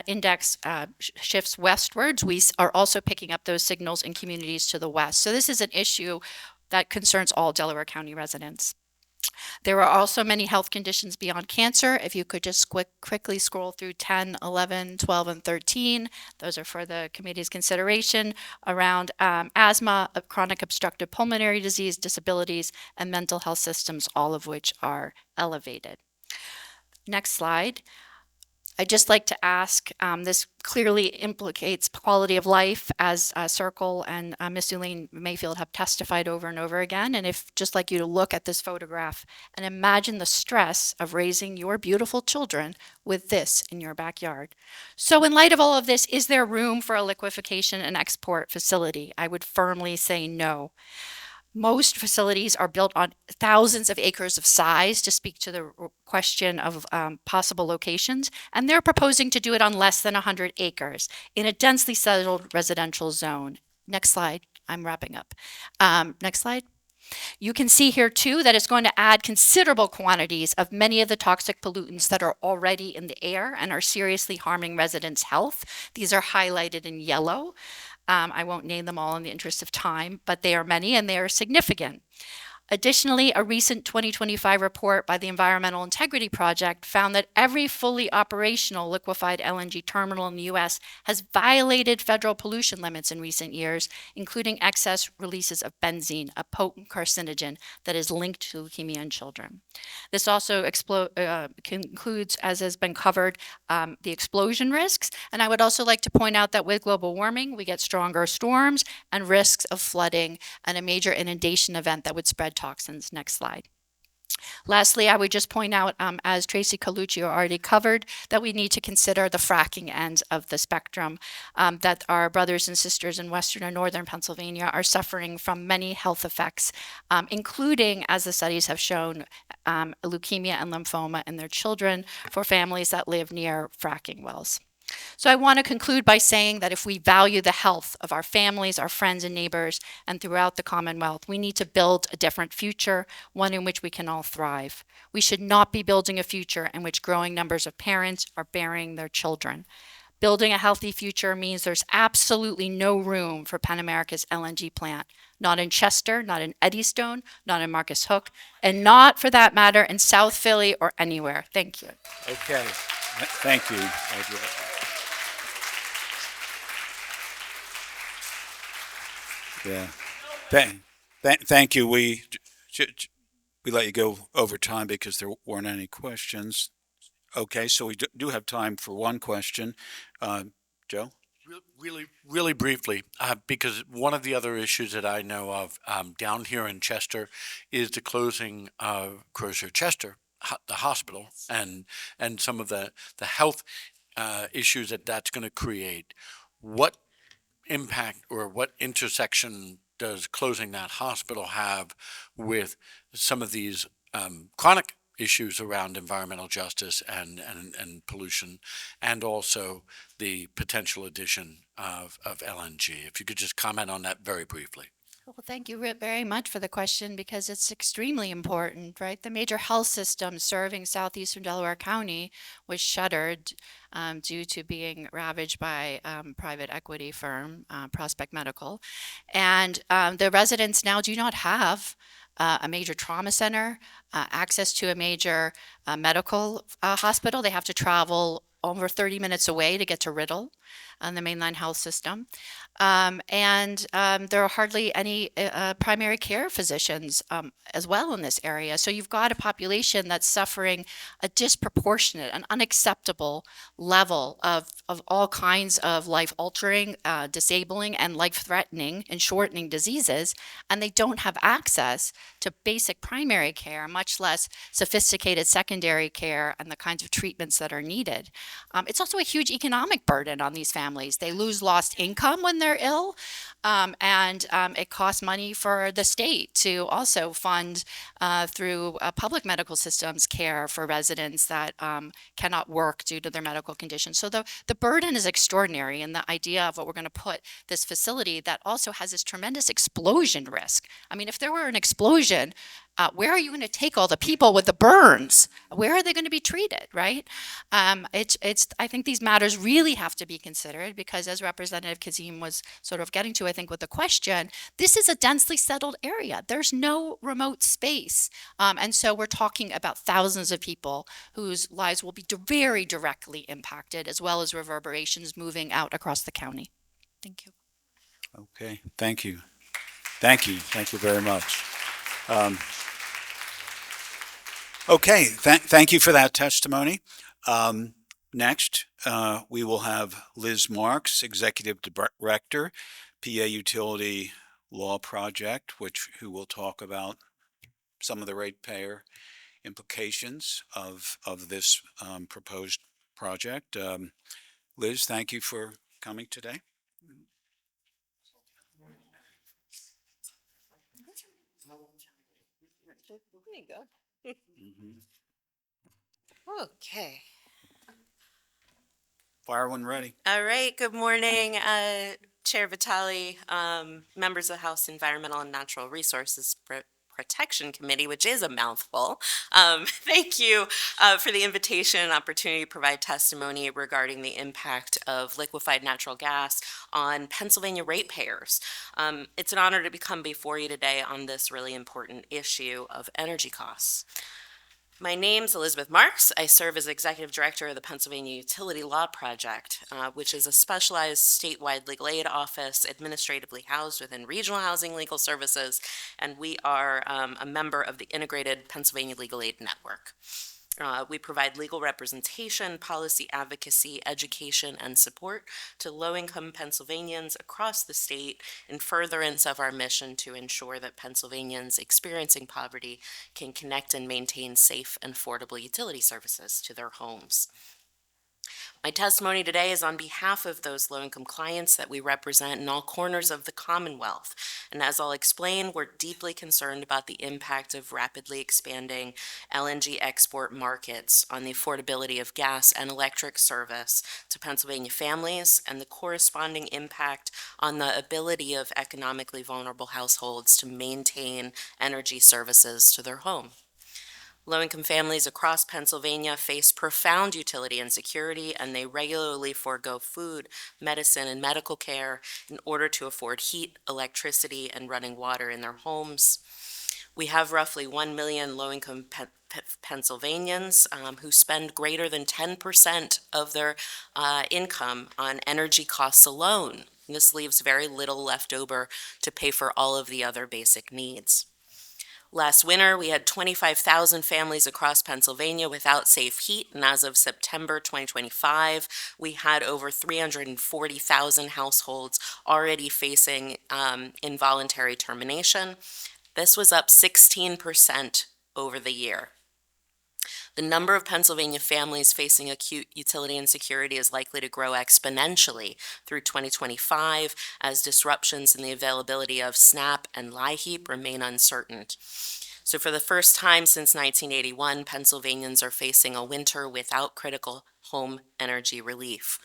index shifts westwards, we are also picking up those signals in communities to the west. So this is an issue that concerns all Delaware County residents. There are also many health conditions beyond cancer. If you could just quickly scroll through 10, 11, 12, and 13, those are for the committee's consideration around asthma, chronic obstructive pulmonary disease, disabilities, and mental health systems, all of which are elevated. Next slide. I'd just like to ask, this clearly implicates quality of life, as Circle and Ms. Zulene Mayfield have testified over and over again. And if just like you to look at this photograph and imagine the stress of raising your beautiful children with this in your backyard. So in light of all of this, is there room for a liquefaction and export facility? I would firmly say no. Most facilities are built on thousands of acres of size, to speak to the question of possible locations, and they're proposing to do it on less than 100 acres in a densely settled residential zone. Next slide. I'm wrapping up. Next slide. You can see here too that it's going to add considerable quantities of many of the toxic pollutants that are already in the air and are seriously harming residents' health. These are highlighted in yellow. I won't name them all in the interest of time, but they are many and they are significant. Additionally, a recent 2025 report by the Environmental Integrity Project found that every fully operational liquefied LNG terminal in the U.S. has violated federal pollution limits in recent years, including excess releases of benzene, a potent carcinogen that is linked to leukemia in children. This also concludes, as has been covered, the explosion risks. And I would also like to point out that with global warming, we get stronger storms and risks of flooding and a major inundation event that would spread toxins. Next slide. Lastly, I would just point out, as Tracy Carluccio already covered, that we need to consider the fracking end of the spectrum, that our brothers and sisters in western and northern Pennsylvania are suffering from many health effects, including, as the studies have shown, leukemia and lymphoma in their children for families that live near fracking wells. So I want to conclude by saying that if we value the health of our families, our friends and neighbors, and throughout the Commonwealth, we need to build a different future, one in which we can all thrive. We should not be building a future in which growing numbers of parents are burying their children. Building a healthy future means there's absolutely no room for Penn America's LNG plant, not in Chester, not in Eddystone, not in Marcus Hook, and not, for that matter, in South Philly or anywhere. Thank you. Okay, thank you. Yeah. Thank you. We let you go over time because there weren't any questions. Okay, so we do have time for one question. Joe? Really briefly, because one of the other issues that I know of down here in Chester is the closing of Chester, the hospital, and some of the health issues that's going to create. What impact or what intersection does closing that hospital have with some of these chronic issues around environmental justice and pollution, and also the potential addition of LNG? If you could just comment on that very briefly. Well, thank you very much for the question, because it's extremely important, right? The major health system serving southeastern Delaware County was shuttered due to being ravaged by private equity firm, Prospect Medical. And the residents now do not have a major trauma center, access to a major medical hospital. They have to travel over 30 minutes away to get to Riddle on the mainline health system. And there are hardly any primary care physicians as well in this area. So you've got a population that's suffering a disproportionate and unacceptable level of all kinds of life-altering, disabling, and life-threatening and shortening diseases, and they don't have access to basic primary care, much less sophisticated secondary care and the kinds of treatments that are needed. It's also a huge economic burden on these families. They lose lost income when they're ill, and it costs money for the state to also fund through public medical systems care for residents that cannot work due to their medical condition. So the burden is extraordinary, and the idea of what we're going to put this facility that also has this tremendous explosion risk. I mean, if there were an explosion, where are you going to take all the people with the burns? Where are they going to be treated, right? I think these matters really have to be considered because, as Representative Kazim was sort of getting to, I think, with the question, this is a densely settled area. There's no remote space. And so we're talking about thousands of people whose lives will be very directly impacted, as well as reverberations moving out across the county. Thank you. Okay, thank you. Thank you. Thank you very much. Okay, thank you for that testimony. Next, we will have Liz Marx, Executive Director, PA Utility Law Project, who will talk about some of the ratepayer implications of this proposed project. Liz, thank you for coming today. There you go. Okay. Fire when ready. All right. Good morning, Chair Vitale, members of the House Environmental and Natural Resources Protection Committee, which is a mouthful. Thank you for the invitation and opportunity to provide testimony regarding the impact of liquefied natural gas on Pennsylvania ratepayers. It's an honor to come before you today on this really important issue of energy costs. My name's Elizabeth Marx. I serve as Executive Director of the Pennsylvania Utility Law Project, which is a specialized statewide legal aid office administratively housed within Regional Housing Legal Services, and we are a member of the Integrated Pennsylvania Legal Aid Network. We provide legal representation, policy advocacy, education, and support to low-income Pennsylvanians across the state in furtherance of our mission to ensure that Pennsylvanians experiencing poverty can connect and maintain safe and affordable utility services to their homes. My testimony today is on behalf of those low-income clients that we represent in all corners of the Commonwealth. And as I'll explain, we're deeply concerned about the impact of rapidly expanding LNG export markets on the affordability of gas and electric service to Pennsylvania families and the corresponding impact on the ability of economically vulnerable households to maintain energy services to their home. Low-income families across Pennsylvania face profound utility insecurity, and they regularly forego food, medicine, and medical care in order to afford heat, electricity, and running water in their homes. We have roughly 1 million low-income Pennsylvanians who spend greater than 10% of their income on energy costs alone. And this leaves very little left over to pay for all of the other basic needs. Last winter, we had 25,000 families across Pennsylvania without safe heat, and as of September 2025, we had over 340,000 households already facing involuntary termination. This was up 16% over the year. The number of Pennsylvania families facing acute utility insecurity is likely to grow exponentially through 2025 as disruptions in the availability of SNAP and LIHEAP remain uncertain. So for the first time since 1981, Pennsylvanians are facing a winter without critical home energy relief.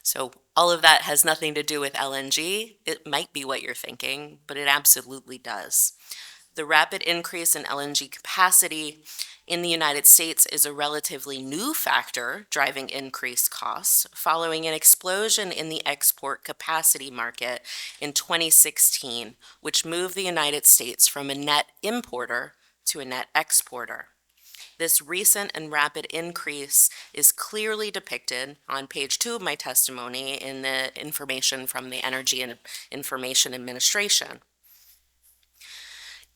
So all of that has nothing to do with LNG. It might be what you're thinking, but it absolutely does. The rapid increase in LNG capacity in the United States is a relatively new factor driving increased costs following an explosion in the export capacity market in 2016, which moved the United States from a net importer to a net exporter. This recent and rapid increase is clearly depicted on page 2 of my testimony in the information from the Energy and Information Administration.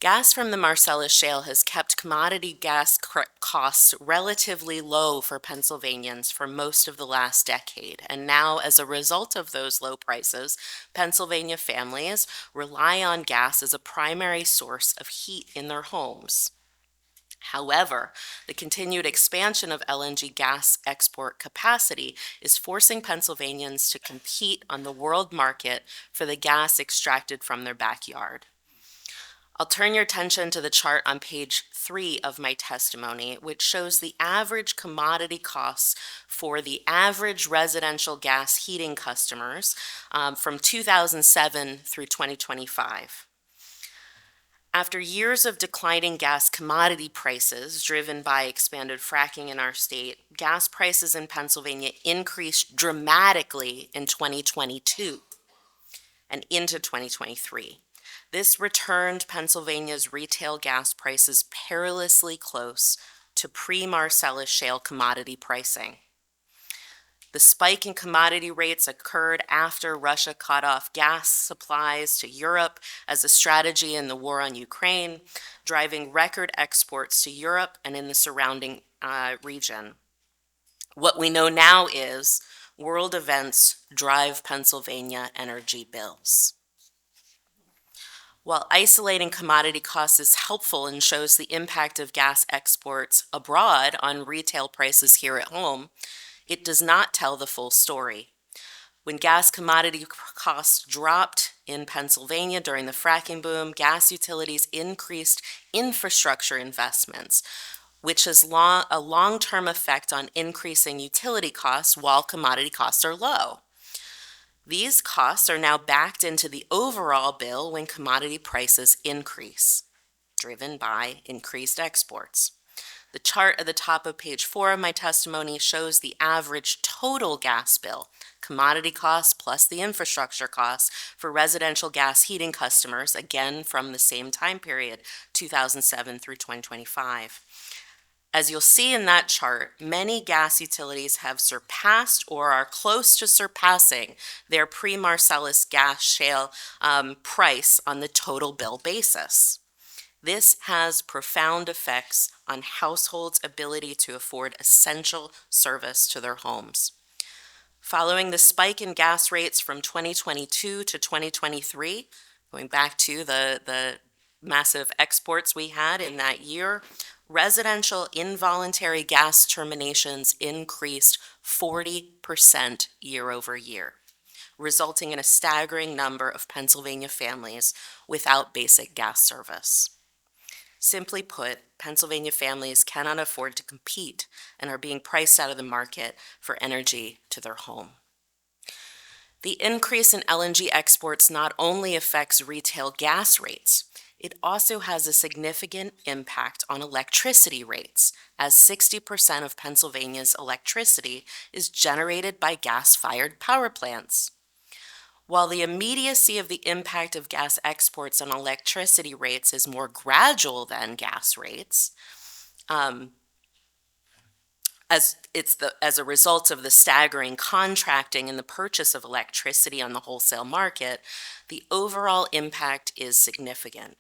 Gas from the Marcellus Shale has kept commodity gas costs relatively low for Pennsylvanians for most of the last decade. And now, as a result of those low prices, Pennsylvania families rely on gas as a primary source of heat in their homes. However, the continued expansion of LNG gas export capacity is forcing Pennsylvanians to compete on the world market for the gas extracted from their backyard. I'll turn your attention to the chart on page 3 of my testimony, which shows the average commodity costs for the average residential gas heating customers from 2007 through 2025. After years of declining gas commodity prices driven by expanded fracking in our state, gas prices in Pennsylvania increased dramatically in 2022 and into 2023. This returned Pennsylvania's retail gas prices perilously close to pre-Marcellus shale commodity pricing. The spike in commodity rates occurred after Russia cut off gas supplies to Europe as a strategy in the war on Ukraine, driving record exports to Europe and in the surrounding region. What we know now is world events drive Pennsylvania energy bills. While isolating commodity costs is helpful and shows the impact of gas exports abroad on retail prices here at home, it does not tell the full story. When gas commodity costs dropped in Pennsylvania during the fracking boom, gas utilities increased infrastructure investments, which has a long-term effect on increasing utility costs while commodity costs are low. These costs are now backed into the overall bill when commodity prices increase, driven by increased exports. The chart at the top of page 4 of my testimony shows the average total gas bill, commodity costs plus the infrastructure costs for residential gas heating customers, again from the same time period, 2007 through 2025. As you'll see in that chart, many gas utilities have surpassed or are close to surpassing their pre-Marcellus gas shale price on the total bill basis. This has profound effects on households' ability to afford essential service to their homes. Following the spike in gas rates from 2022 to 2023, going back to the massive exports we had in that year, residential involuntary gas terminations increased 40% year over year, resulting in a staggering number of Pennsylvania families without basic gas service. Simply put, Pennsylvania families cannot afford to compete and are being priced out of the market for energy to their home. The increase in LNG exports not only affects retail gas rates, it also has a significant impact on electricity rates, as 60% of Pennsylvania's electricity is generated by gas-fired power plants. While the immediacy of the impact of gas exports on electricity rates is more gradual than gas rates, as a result of the staggering contracting and the purchase of electricity on the wholesale market, the overall impact is significant.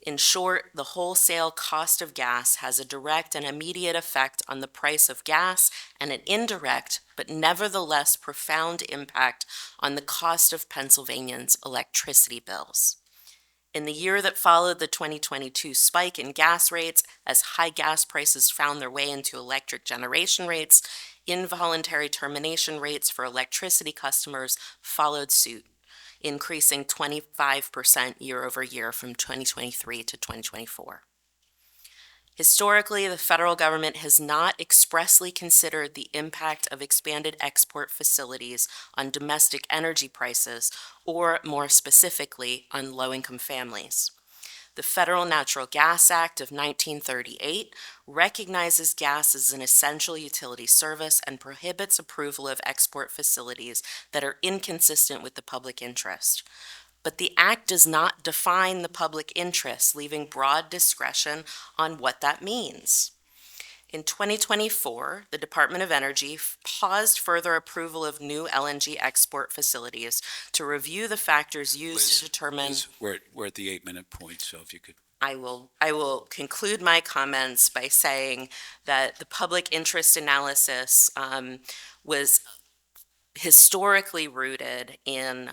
In short, the wholesale cost of gas has a direct and immediate effect on the price of gas and an indirect, but nevertheless profound impact on the cost of Pennsylvanians' electricity bills. In the year that followed the 2022 spike in gas rates, as high gas prices found their way into electric generation rates, involuntary termination rates for electricity customers followed suit, increasing 25% year over year from 2023 to 2024. Historically, the federal government has not expressly considered the impact of expanded export facilities on domestic energy prices, or more specifically, on low-income families. The Federal Natural Gas Act of 1938 recognizes gas as an essential utility service and prohibits approval of export facilities that are inconsistent with the public interest. But the Act does not define the public interest, leaving broad discretion on what that means. In 2024, the Department of Energy paused further approval of new LNG export facilities to review the factors used to determine... Liz, we're at the 8-minute point, so if you could... I will conclude my comments by saying that the public interest analysis was historically rooted in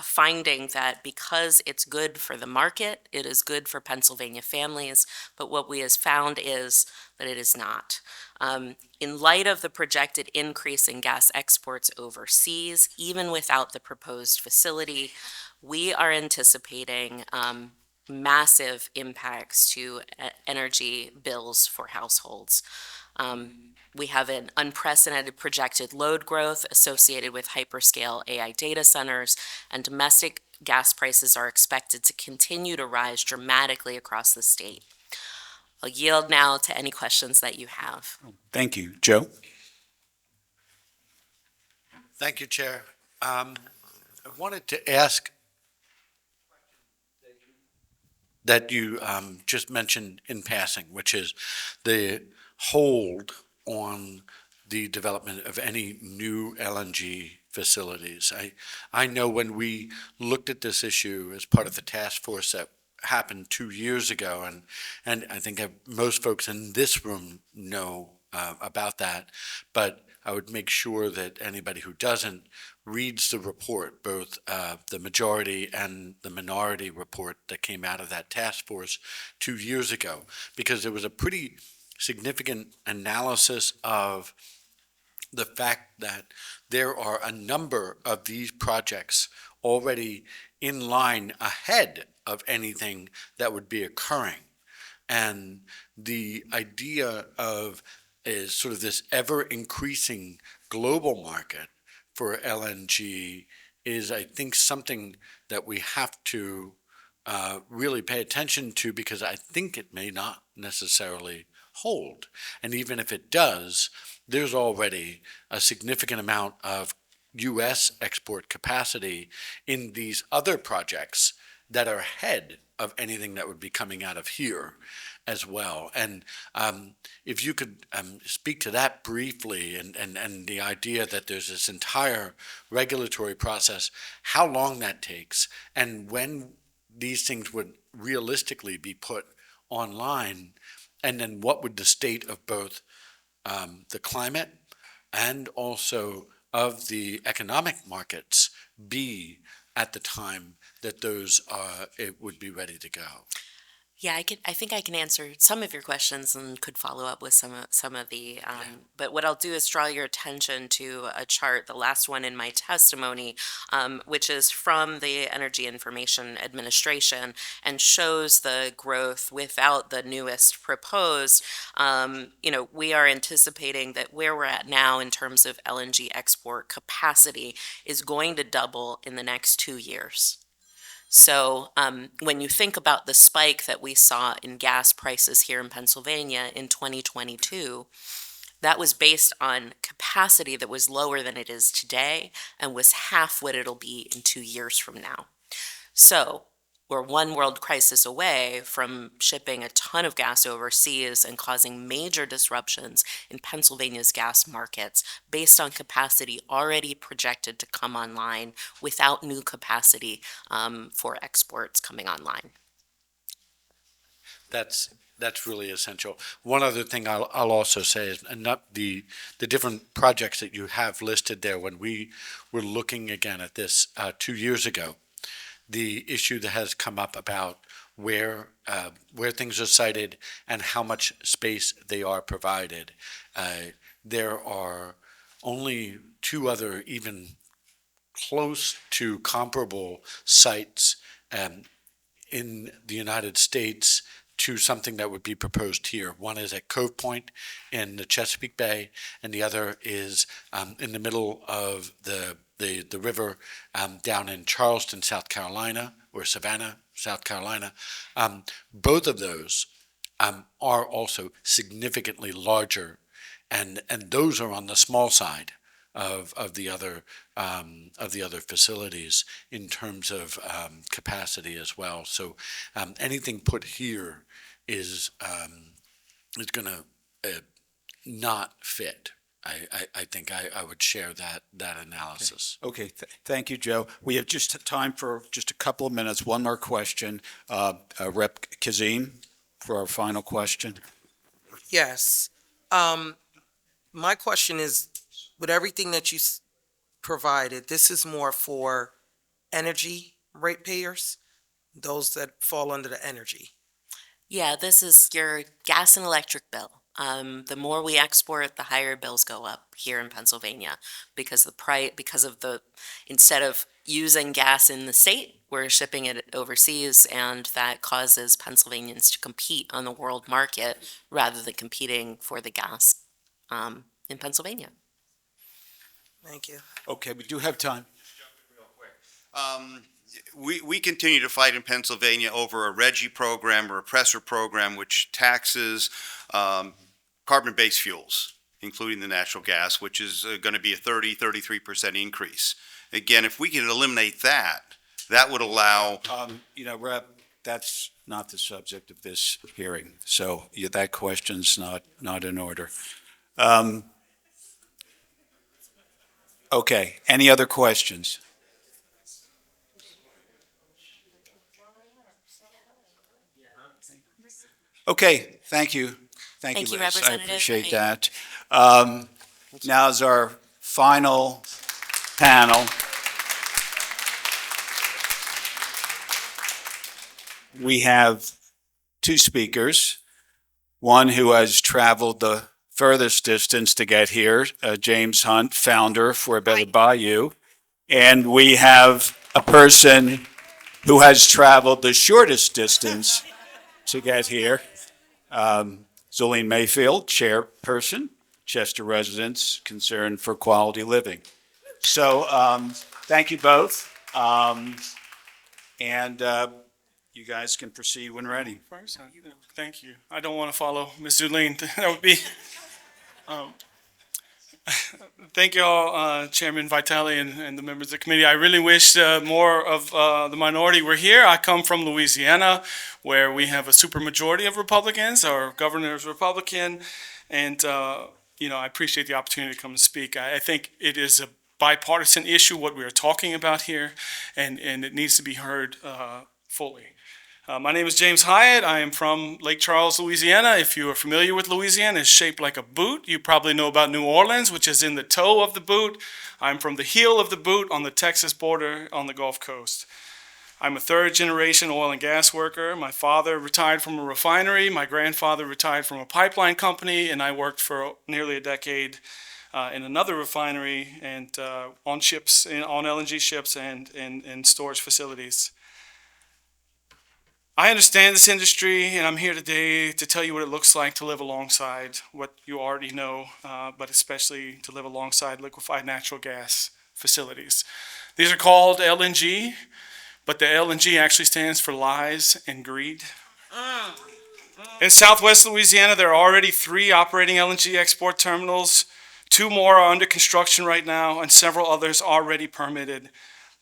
a finding that because it's good for the market, it is good for Pennsylvania families, but what we have found is that it is not. In light of the projected increase in gas exports overseas, even without the proposed facility, we are anticipating massive impacts to energy bills for households. We have an unprecedented projected load growth associated with hyperscale AI data centers, and domestic gas prices are expected to continue to rise dramatically across the state. I'll yield now to any questions that you have. Thank you. Joe? Thank you, Chair. I wanted to ask that you just mentioned in passing, which is the hold on the development of any new LNG facilities. I know when we looked at this issue as part of the task force that happened 2 years ago, and I think most folks in this room know about that, but I would make sure that anybody who doesn't reads the report, both the majority and the minority report that came out of that task force 2 years ago, because there was a pretty significant analysis of the fact that there are a number of these projects already in line ahead of anything that would be occurring. And the idea of is sort of this ever increasing global market for LNG is, I think, something that we have to really pay attention to, because I think it may not necessarily hold. And even if it does, there's already a significant amount of U.S. export capacity in these other projects that are ahead of anything that would be coming out of here as well. And if you could speak to that briefly, and the idea that there's this entire regulatory process, how long that takes, and when these things would realistically be put online, and then what would the state of both the climate and also of the economic markets be at the time that those it would be ready to go? Yeah, I think I can answer some of your questions and could follow up with some of the. But what I'll do is draw your attention to a chart, the last one in my testimony, which is from the Energy Information Administration, and shows the growth without the newest proposed. We are anticipating that where we're at now in terms of LNG export capacity is going to double in the next 2 years. So when you think about the spike that we saw in gas prices here in Pennsylvania in 2022, that was based on capacity that was lower than it is today and was half what it'll be in 2 years from now. So we're one world crisis away from shipping a ton of gas overseas and causing major disruptions in Pennsylvania's gas markets based on capacity already projected to come online without new capacity for exports coming online. That's really essential. One other thing I'll also say is not the different projects that you have listed there. When we were looking again at this 2 years ago, the issue that has come up about where things are sited and how much space they are provided. There are only 2 other even close to comparable sites in the United States to something that would be proposed here. One is at Cove Point in the Chesapeake Bay, and the other is in the middle of the river down in Charleston, South Carolina, or Savannah, South Carolina. Both of those are also significantly larger, and those are on the small side of the other facilities in terms of capacity as well. So anything put here is going to not fit. I think I would share that analysis. Okay, thank you, Joe. We have just time for just a couple of minutes. One more question. Rep. Kazim for our final question. Yes. My question is, with everything that you provided, this is more for energy ratepayers, those that fall under the energy? Yeah, this is your gas and electric bill. The more we export, the higher bills go up here in Pennsylvania because instead of using gas in the state, we're shipping it overseas, and that causes Pennsylvanians to compete on the world market rather than competing for the gas in Pennsylvania. Thank you. Okay, we do have time. We continue to fight in Pennsylvania over a RGGI program or a PRESSER program, which taxes carbon-based fuels, including the natural gas, which is going to be a 33% increase. Again, if we can eliminate that, that would allow. Rep, that's not the subject of this hearing, so that question's not in order. Okay, any other questions? Okay, thank you. Thank you, Liz. I Representative. appreciate that. Now is our final panel. We have two speakers, one who has traveled the furthest distance to get here, James Hunt, founder for Better Bayou, and we have a person who has traveled the shortest distance to get here, Zulene Mayfield, chairperson, Chester Residents Concerned for Quality Living. So thank you both, and you guys can proceed when ready. First, thank you. I don't want to follow Ms. Zulene. That would be. Thank you all, Chairman Vitale and the members of the committee. I really wish more of the minority were here. I come from Louisiana, where we have a supermajority of Republicans. Our governor is Republican, and I appreciate the opportunity to come and speak. I think it is a bipartisan issue, what we are talking about here, and it needs to be heard fully. My name is James Hiatt. I am from Lake Charles, Louisiana. If you are familiar with Louisiana, it's shaped like a boot. You probably know about New Orleans, which is in the toe of the boot. I'm from the heel of the boot on the Texas border on the Gulf Coast. I'm a third-generation oil and gas worker. My father retired from a refinery. My grandfather retired from a pipeline company, and I worked for nearly a decade in another refinery and on ships, on LNG ships and in storage facilities. I understand this industry, and I'm here today to tell you what it looks like to live alongside what you already know, but especially to live alongside liquefied natural gas facilities. These are called LNG, but the LNG actually stands for lies and greed. In Southwest Louisiana, there are already 3 operating LNG export terminals. 2 more are under construction right now, and several others already permitted.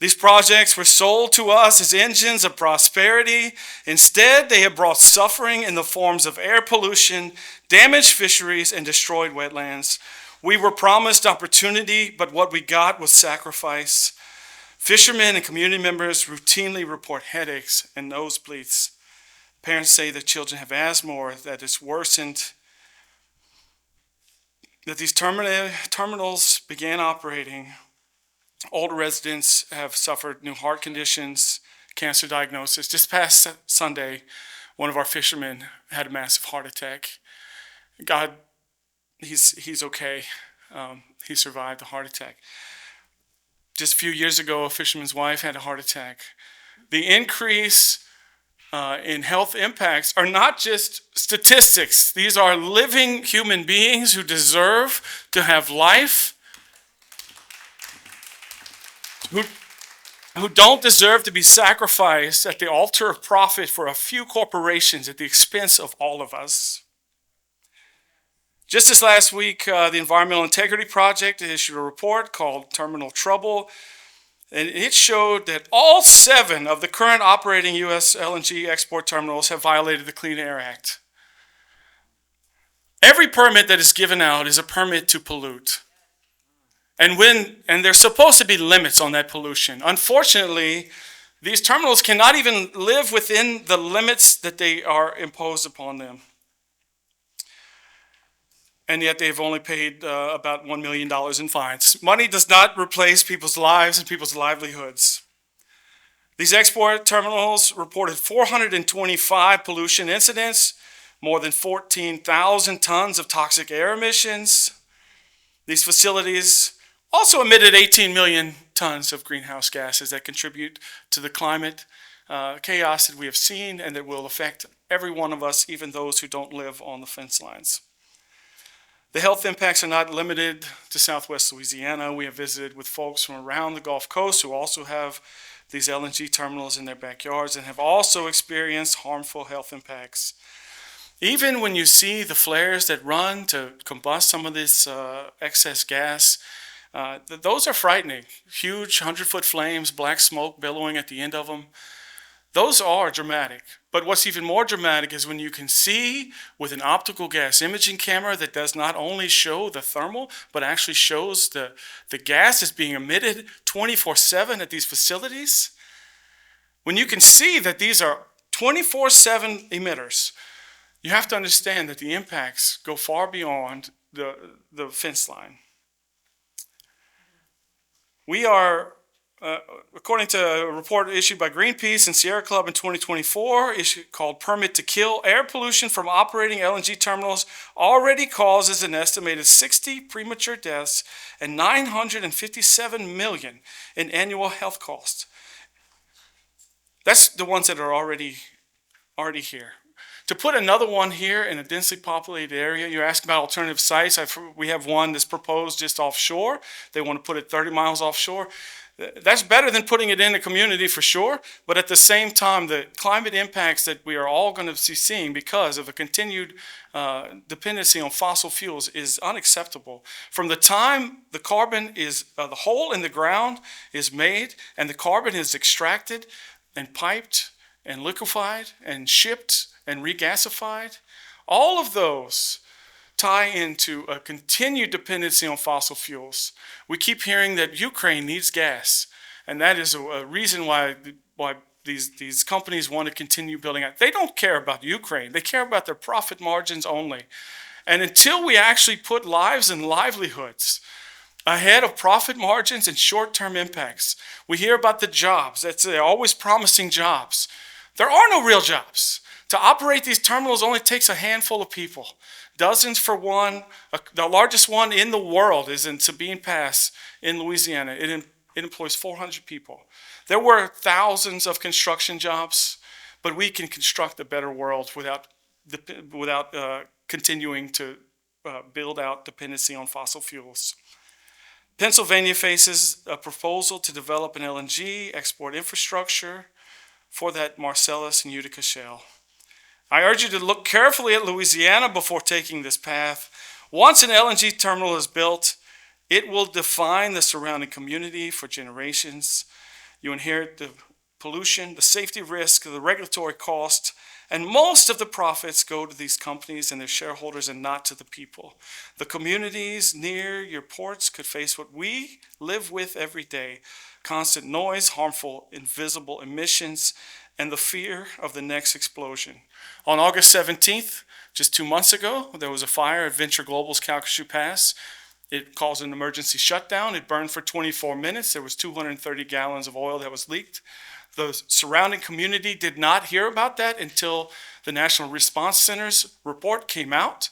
These projects were sold to us as engines of prosperity. Instead, they have brought suffering in the forms of air pollution, damaged fisheries, and destroyed wetlands. We were promised opportunity, but what we got was sacrifice. Fishermen and community members routinely report headaches and nosebleeds. Parents say their children have asthma or that it's worsened. That these terminals began operating, older residents have suffered new heart conditions, cancer diagnosis. This past Sunday, one of our fishermen had a massive heart attack. God, he's okay. He survived the heart attack. Just a few years ago, a fisherman's wife had a heart attack. The increase in health impacts are not just statistics. These are living human beings who deserve to have life, who don't deserve to be sacrificed at the altar of profit for a few corporations at the expense of all of us. Just this last week, the Environmental Integrity Project issued a report called Terminal Trouble, and it showed that all 7 of the current operating U.S. LNG export terminals have violated the Clean Air Act. Every permit that is given out is a permit to pollute. And there's supposed to be limits on that pollution. Unfortunately, these terminals cannot even live within the limits that they are imposed upon them. And yet they've only paid about $1 million in fines. Money does not replace people's lives and people's livelihoods. These export terminals reported 425 pollution incidents, more than 14,000 tons of toxic air emissions. These facilities also emitted 18 million tons of greenhouse gases that contribute to the climate chaos that we have seen and that will affect every one of us, even those who don't live on the fence lines. The health impacts are not limited to Southwest Louisiana. We have visited with folks from around the Gulf Coast who also have these LNG terminals in their backyards and have also experienced harmful health impacts. Even when you see the flares that run to combust some of this excess gas, those are frightening. Huge 100-foot flames, black smoke billowing at the end of them. Those are dramatic. But what's even more dramatic is when you can see with an optical gas imaging camera that does not only show the thermal, but actually shows the gas is being emitted 24/7 at these facilities. When you can see that these are 24/7 emitters, you have to understand that the impacts go far beyond the fence line. We are, according to a report issued by Greenpeace and Sierra Club in 2024, called Permit to Kill, air pollution from operating LNG terminals already causes an estimated 60 premature deaths and $957 million in annual health costs. That's the ones that are already here. To put another one here in a densely populated area, you're asking about alternative sites. We have one that's proposed just offshore. They want to put it 30 miles offshore. That's better than putting it in a community for sure, but at the same time, the climate impacts that we are all going to be seeing because of a continued dependency on fossil fuels is unacceptable. From the time the carbon is, the hole in the ground is made and the carbon is extracted and piped and liquefied and shipped and regasified, all of those tie into a continued dependency on fossil fuels. We keep hearing that Ukraine needs gas, and that is a reason why these companies want to continue building out. They don't care about Ukraine. They care about their profit margins only. And until we actually put lives and livelihoods ahead of profit margins and short-term impacts, we hear about the jobs. They're always promising jobs. There are no real jobs. To operate these terminals only takes a handful of people. Dozens for one. The largest one in the world is in Sabine Pass in Louisiana. It employs 400 people. There were thousands of construction jobs, but we can construct a better world without continuing to build out dependency on fossil fuels. Pennsylvania faces a proposal to develop an LNG export infrastructure for that Marcellus and Utica shale. I urge you to look carefully at Louisiana before taking this path. Once an LNG terminal is built, it will define the surrounding community for generations. You inherit the pollution, the safety risk, the regulatory cost, and most of the profits go to these companies and their shareholders and not to the people. The communities near your ports could face what we live with every day: constant noise, harmful invisible emissions, and the fear of the next explosion. On August 17th, just 2 months ago, there was a fire at Venture Global's Calcasieu Pass. It caused an emergency shutdown. It burned for 24 minutes. There was 230 gallons of oil that was leaked. The surrounding community did not hear about that until the National Response Center's report came out.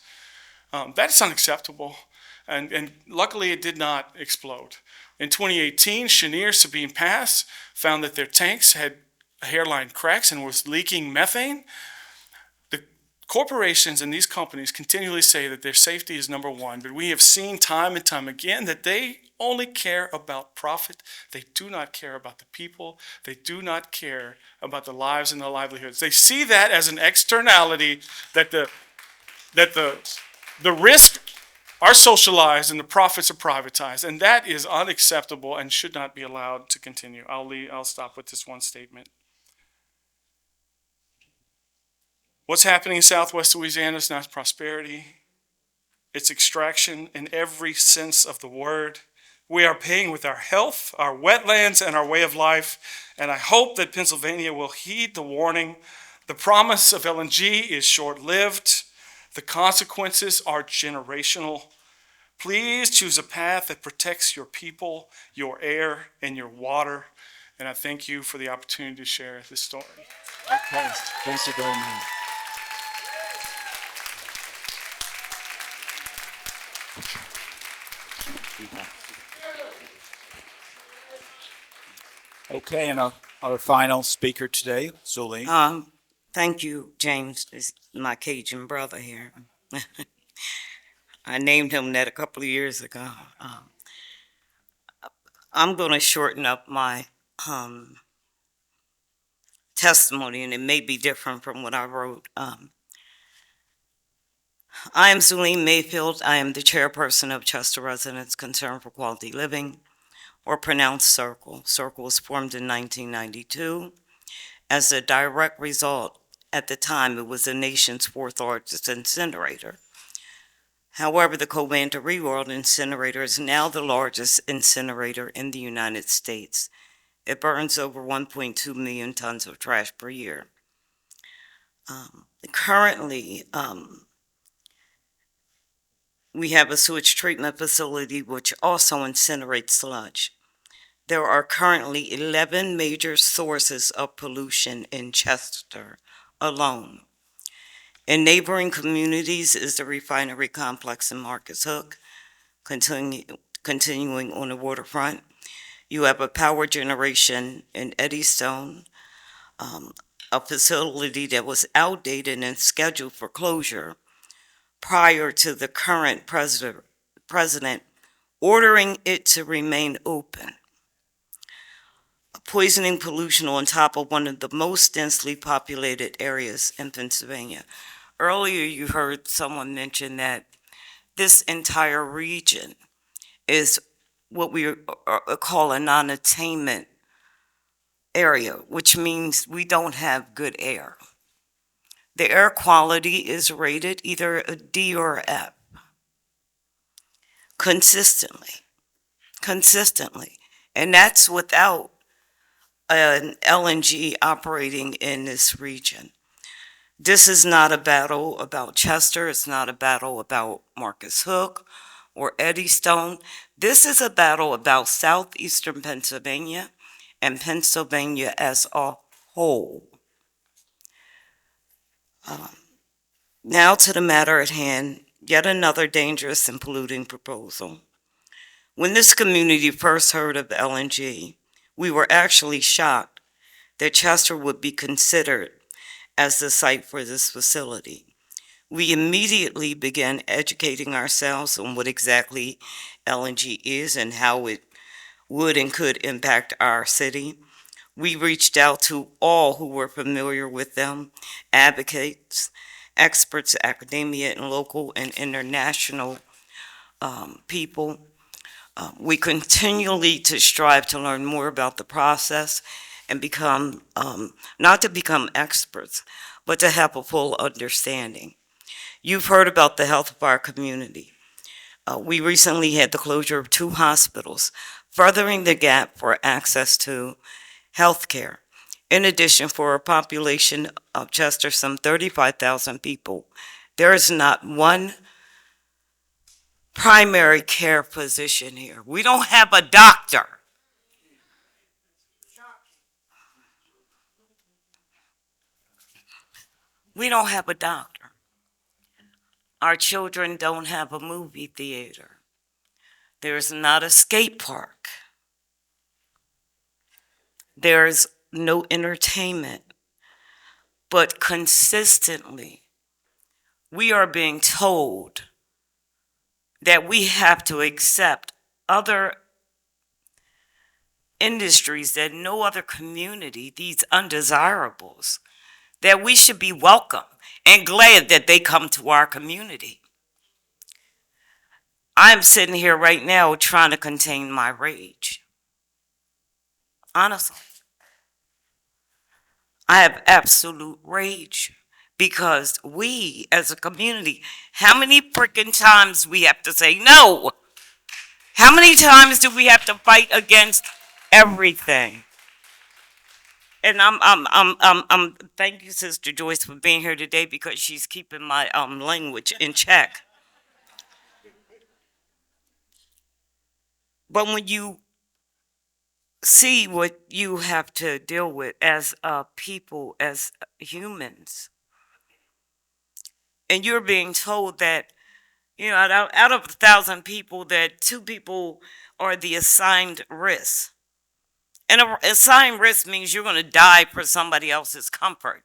That's unacceptable. And luckily, it did not explode. In 2018, Cheniere Sabine Pass found that their tanks had hairline cracks and was leaking methane. The corporations and these companies continually say that their safety is number one, but we have seen time and time again that they only care about profit. They do not care about the people. They do not care about the lives and the livelihoods. They see that as an externality, that the risks are socialized and the profits are privatized, and that is unacceptable and should not be allowed to continue. I'll stop with this one statement. What's happening in Southwest Louisiana is not prosperity. It's extraction in every sense of the word. We are paying with our health, our wetlands, and our way of life, and I hope that Pennsylvania will heed the warning. The promise of LNG is short-lived. The consequences are generational. Please choose a path that protects your people, your air, and your water. and I thank you for the opportunity to share this story. Okay, thank you very much. Okay, and our final speaker today, Zulene. Thank you, James. This is my Cajun brother here. I named him that a couple of years ago. I'm going to shorten up my testimony, and it may be different from what I wrote. I am Zulene Mayfield. I am the chairperson of Chester Residents Concern for Quality Living, or pronounced CIRCLE. CIRCLE was formed in 1992 as a direct result. At the time, it was the nation's fourth largest incinerator. However, the Covanta Reworld incinerator is now the largest incinerator in the United States. It burns over 1.2 million tons of trash per year. Currently, we have a sewage treatment facility which also incinerates sludge. There are currently 11 major sources of pollution in Chester alone. In neighboring communities is the refinery complex in Marcus Hook. Continuing on the waterfront, you have a power generation in Eddystone, a facility that was outdated and scheduled for closure prior to the current president ordering it to remain open. Poisoning pollution on top of one of the most densely populated areas in Pennsylvania. Earlier, you heard someone mention that this entire region is what we call a non-attainment area, which means we don't have good air. The air quality is rated either a D or a F. Consistently. And that's without an LNG operating in this region. This is not a battle about Chester. It's not a battle about Marcus Hook or Eddystone. This is a battle about southeastern Pennsylvania and Pennsylvania as a whole. Now to the matter at hand, yet another dangerous and polluting proposal. When this community first heard of LNG, we were actually shocked that Chester would be considered as the site for this facility. We immediately began educating ourselves on what exactly LNG is and how it would and could impact our city. We reached out to all who were familiar with them, advocates, experts, academia, and local and international people. We continually to strive to learn more about the process and become, not to become experts, but to have a full understanding. You've heard about the health of our community. We recently had the closure of 2 hospitals, furthering the gap for access to health care. In addition, for a population of Chester, some 35,000 people, there is not one primary care physician here. We don't have a doctor. We don't have a doctor. Our children don't have a movie theater. There's not a skate park. There's no entertainment. But consistently, we are being told that we have to accept other industries that no other community, these undesirables, that we should be welcome and glad that they come to our community. I'm sitting here right now trying to contain my rage. Honestly. I have absolute rage because we as a community, how many freaking times we have to say no? How many times do we have to fight against everything? And I'm thank you, Sister Joyce, for being here today because she's keeping my language in check. But when you see what you have to deal with as people, as humans. And you're being told that, you know, out of 1,000 people, that 2 people are the assigned risk. And a assigned risk means you're going to die for somebody else's comfort.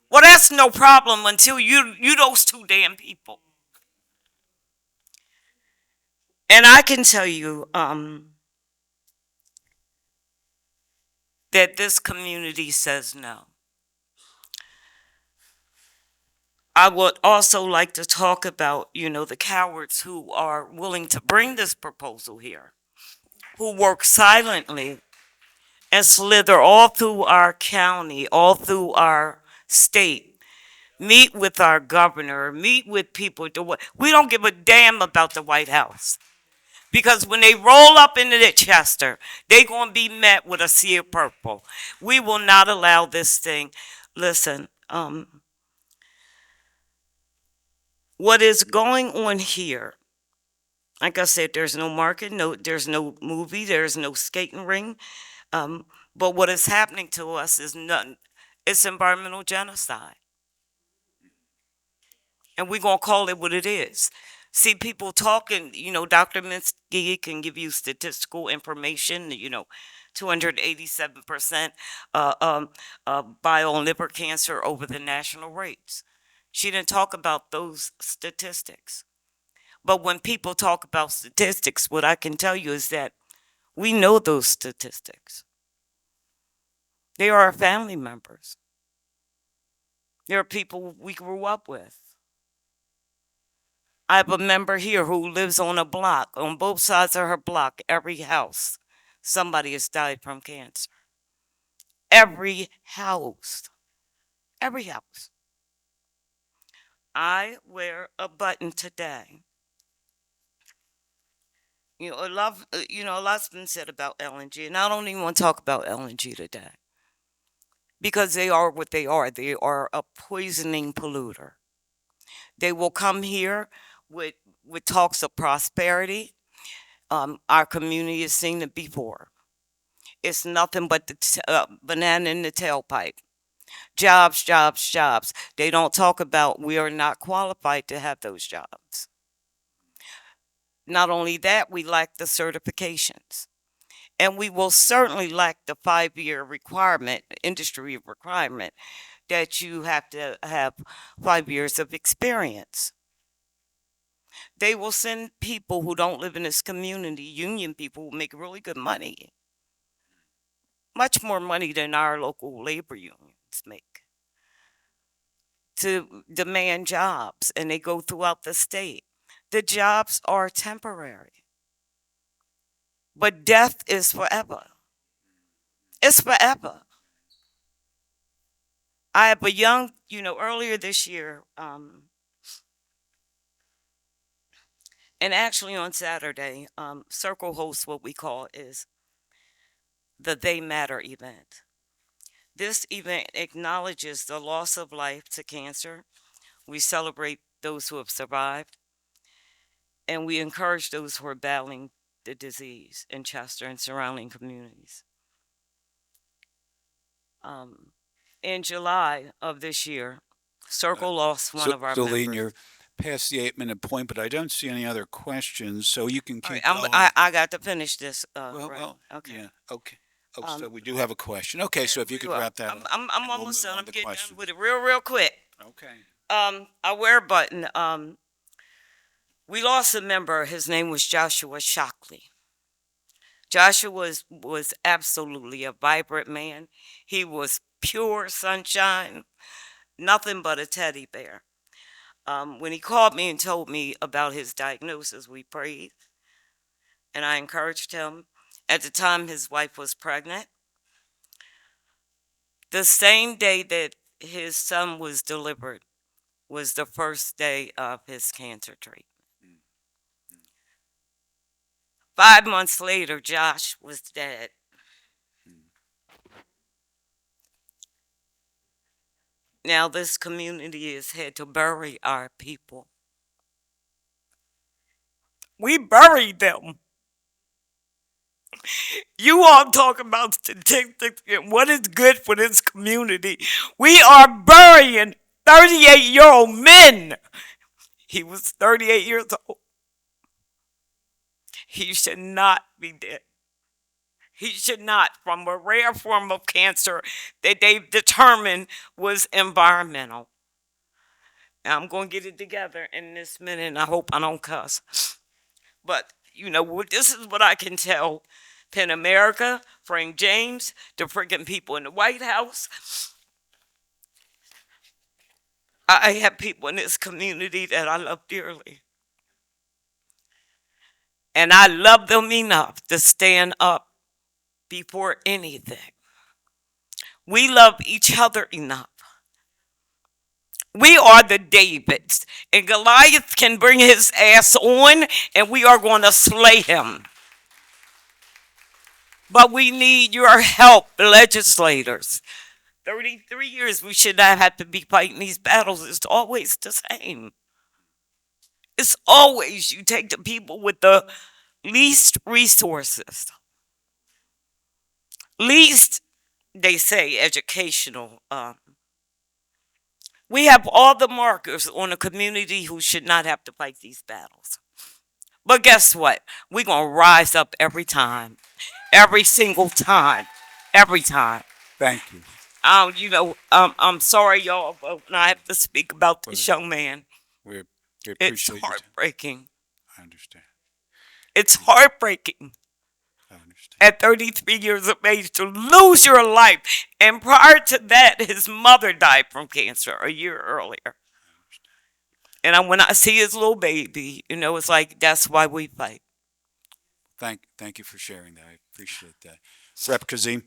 Well, that's no problem until you those 2 damn people. And I can tell you that this community says no. I would also like to talk about, you know, the cowards who are willing to bring this proposal here, who work silently and slither all through our county, all through our state, meet with our governor, meet with people. We don't give a damn about the White House. Because when they roll up into the Chester, they're going to be met with a sea of purple. We will not allow this thing. Listen, what is going on here, like I said, there's no market, there's no movie, there's no skating ring. But what is happening to us is nothing. It's environmental genocide. And we're going to call it what it is. See, people talking, you know, Dr. Minsky can give you statistical information, you know, 287% bio and liver cancer over the national rates. She didn't talk about those statistics. But when people talk about statistics, what I can tell you is that we know those statistics. They are our family members. They are people we grew up with. I have a member here who lives on a block, on both sides of her block, every house, somebody has died from cancer. Every house. Every house. I wear a button today. You know, a lot's been said about LNG, and I don't even want to talk about LNG today. Because they are what they are. They are a poisoning polluter. They will come here with talks of prosperity. Our community has seen it before. It's nothing but the banana in the tailpipe. Jobs, jobs, jobs. They don't talk about we are not qualified to have those jobs. Not only that, we lack the certifications. And we will certainly lack the 5-year requirement, industry requirement, that you have to have 5 years of experience. They will send people who don't live in this community, union people who make really good money, much more money than our local labor unions make, to demand jobs, and they go throughout the state. The jobs are temporary, but death is forever. It's forever. I have a young, you know, earlier this year, and actually on Saturday, Circle hosts what we call is the They Matter event. This event acknowledges the loss of life to cancer. We celebrate those who have survived, and we encourage those who are battling the disease in Chester and surrounding communities. In July of this year, Circle lost one of our Zulene, members. you're past the 8-minute point, but I don't see any other questions, so you can All keep right, going. I got to finish this. Well, okay. yeah, okay. Oh, so we do have a question. Okay, so if you could wrap that up. I'm and we'll almost move done. on I'm to getting questions. done with it real quick. Okay. I wear a button. We lost a member. His name was Joshua Shockley. Joshua was absolutely a vibrant man. He was pure sunshine, nothing but a teddy bear. When he called me and told me about his diagnosis, we prayed, and I encouraged him. At the time, his wife was pregnant. The same day that his son was delivered was the first day of his cancer treatment. 5 months later, Josh was dead. Now this community is here to bury our people. We buried them. You all talk about statistics and what is good for this community. We are burying 38-year-old men. He was 38 years old. He should not be dead. He should not, from a rare form of cancer that they've determined was environmental. Now, I'm going to get it together in this minute, and I hope I don't cuss. But, you know, this is what I can tell Penn America, Frank James, the freaking people in the White House. I have people in this community that I love dearly. And I love them enough to stand up before anything. We love each other enough. We are the Davids, and Goliath can bring his ass on, and we are going to slay him. But we need your help, legislators. 33 years we should not have to be fighting these battles. It's always the same. It's always you take the people with the least resources, least, they say, educational. We have all the markers on a community who should not have to fight these battles. But guess what? We're going to rise up every time. Every single time. Every time. Thank you. I'm sorry, y'all, but I have to speak about this young man. We It's appreciate you. heartbreaking. I understand. It's heartbreaking I understand. at 33 years of age to lose your life. And prior to that, his mother died from cancer a year earlier. And when I see his little baby, you know, it's like, that's why we fight. Thank you for sharing that. I appreciate that. Rep. Kazim.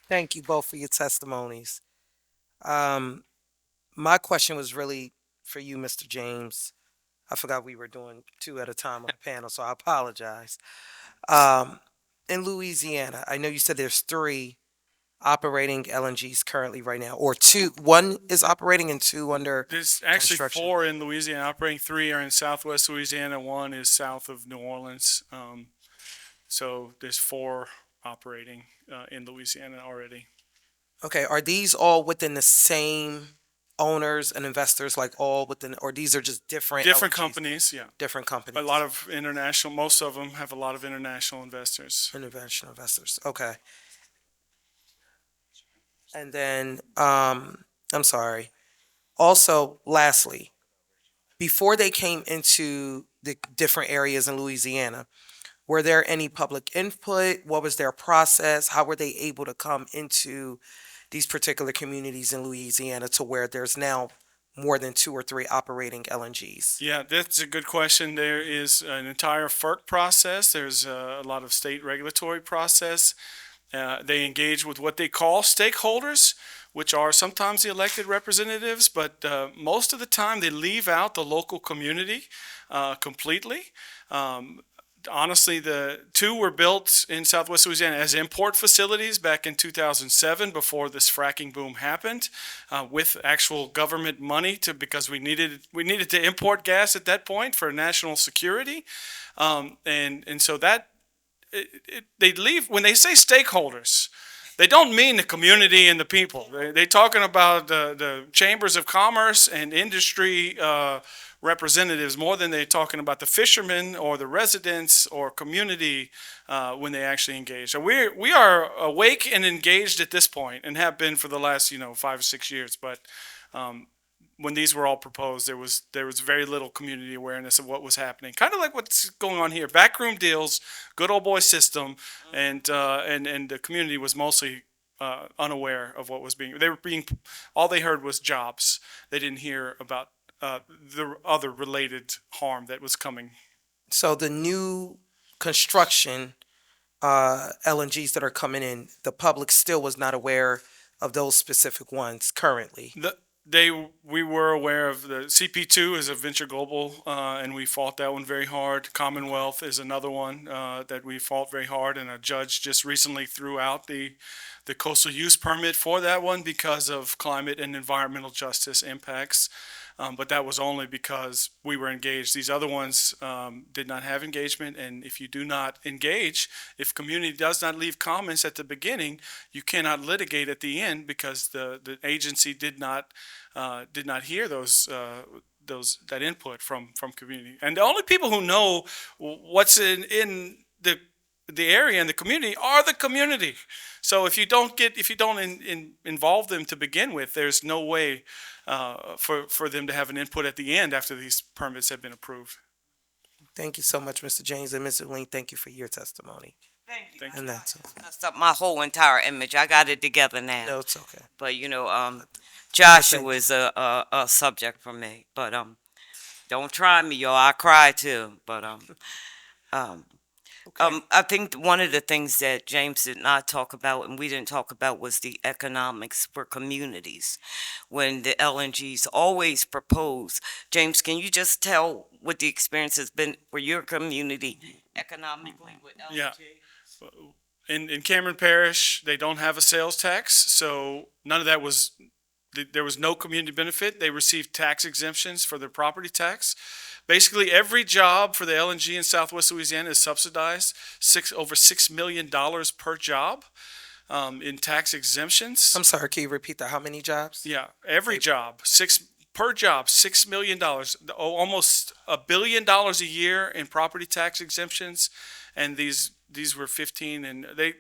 Thank you both for your testimonies. My question was really for you, Mr. James. I forgot we were doing two at a time on the panel, so I apologize. In Louisiana, I know you said there's 3 operating LNGs currently right now, or 2. 1 is operating and 2 under There's actually construction. 4 in Louisiana operating. 3 are in Southwest Louisiana. 1 is south of New Orleans. So there's 4 operating in Louisiana already. Okay, are these all within the same owners and investors, like all within, or these are just different Different LNGs? companies, yeah. Different companies. A lot of international, most of them have a lot of international investors. International investors. Okay. And then, I'm sorry. Also, lastly, before they came into the different areas in Louisiana, were there any public input? What was their process? How were they able to come into these particular communities in Louisiana to where there's now more than 2 or 3 operating LNGs? Yeah, that's a good question. There is an entire FERC process. There's a lot of state regulatory process. They engage with what they call stakeholders, which are sometimes the elected representatives, but most of the time they leave out the local community completely. Honestly, the 2 were built in Southwest Louisiana as import facilities back in 2007, before this fracking boom happened, with actual government money because we needed to import gas at that point for national security, and so that they leave. When they say stakeholders, they don't mean the community and the people. They're talking about the chambers of commerce and industry representatives more than they're talking about the fishermen or the residents or community when they actually engage. So we are awake and engaged at this point, and have been for the last 5 or 6 years. But when these were all proposed, there was very little community awareness of what was happening. Kind of like what's going on here: backroom deals, good old boy system, and the community was mostly unaware of what was being. All they heard was jobs. They didn't hear about the other related harm that was coming. So the new construction LNGs that are coming in, the public still was not aware of those specific ones currently. we were aware of the CP2 is a Venture Global, and we fought that one very hard. Commonwealth is another one that we fought very hard, and a judge just recently threw out the coastal use permit for that one because of climate and environmental justice impacts. But that was only because we were engaged. These other ones did not have engagement, and if you do not engage, if community does not leave comments at the beginning, you cannot litigate at the end because the agency did not hear that input from community. And the only people who know what's in the area and the community are the community. So if you don't involve them to begin with, there's no way for them to have an input at the end after these permits have been approved. Thank you so much, Mr. James, and Mr. Zulene, thank you for your testimony. Thank you. And that's it. Messed up my whole entire image. I got it together now. No, it's okay. But Joshua is a subject for me. But don't try me, y'all. I cry too. But I think one of the things that James did not talk about and we didn't talk about was the economics for communities. When the LNGs always propose, James, can you just tell what the experience has been for your community economically with LNG? Yeah. In Cameron Parish, they don't have a sales tax, so none of that was, there was no community benefit. They received tax exemptions for their property tax. Basically, every job for the LNG in Southwest Louisiana is subsidized, over $6 million per job in tax exemptions. I'm sorry, can you repeat that? How many jobs? Yeah, every job, $6 million, almost $1 billion a year in property tax exemptions, and these were 15, and the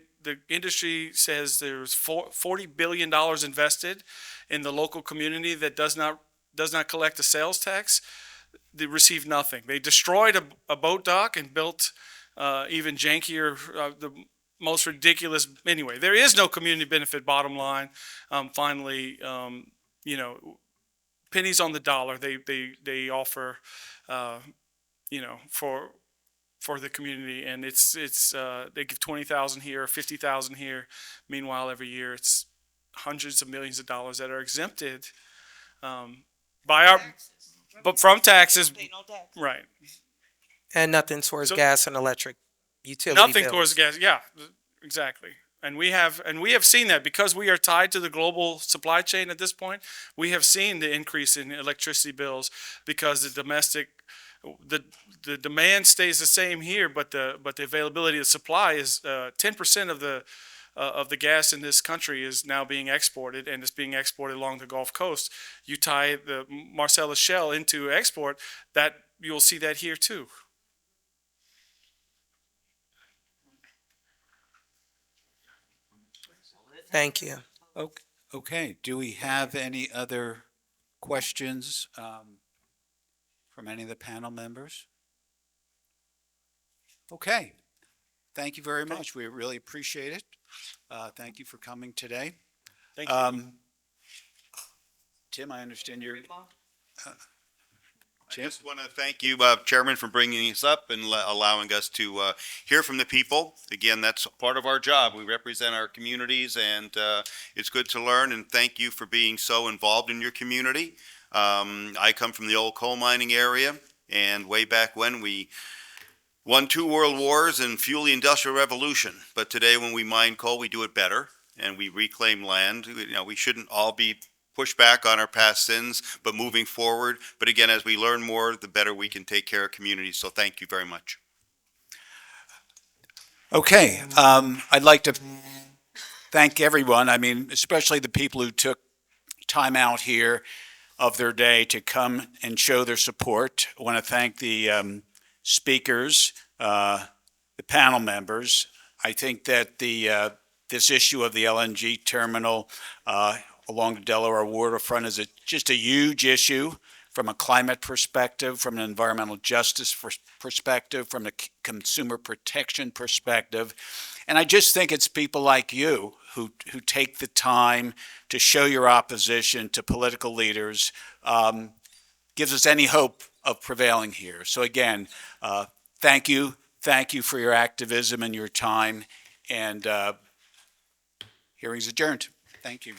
industry says there's $40 billion invested in the local community that does not collect a sales tax. They received nothing. They destroyed a boat dock and built even jankier, the most ridiculous. Anyway, there is no community benefit. Bottom line, finally, pennies on the dollar. They offer, for the community, and it's they give 20,000 here, 50,000 here. Meanwhile, every year it's hundreds of millions of dollars that are exempted by our. But from taxes, right? And nothing towards gas and electric utility nothing bills. towards gas. Yeah, exactly. And we have seen that because we are tied to the global supply chain at this point. We have seen the increase in electricity bills because the demand stays the same here, but the availability of supply is 10% of the gas in this country is now being exported, and it's being exported along the Gulf Coast. You tie the Marcellus Shale into export, that you'll see that here too. Thank you. Okay. Do we have any other questions from any of the panel members? Okay. Thank you very much. We really appreciate it. Thank you for coming today. Thank you. Tim, I understand you're. I just want to thank you, Chairman, for bringing us up and allowing us to hear from the people. Again, that's part of our job. We represent our communities, and it's good to learn, and thank you for being so involved in your community. I come from the old coal mining area, and way back when we won 2 world wars and fueled the Industrial Revolution. But today when we mine coal, we do it better, and we reclaim land. We shouldn't all be pushed back on our past sins, but moving forward. But again, as we learn more, the better we can take care of communities. So thank you very much. Okay. I'd like to thank everyone. I mean, especially the people who took time out here of their day to come and show their support. I want to thank the speakers, the panel members. I think that this issue of the LNG terminal along the Delaware waterfront is just a huge issue from a climate perspective, from an environmental justice perspective, from a consumer protection perspective. And I just think it's people like you who take the time to show your opposition to political leaders, gives us any hope of prevailing here. So again, thank you. Thank you for your activism and your time. And hearing's adjourned. Thank you.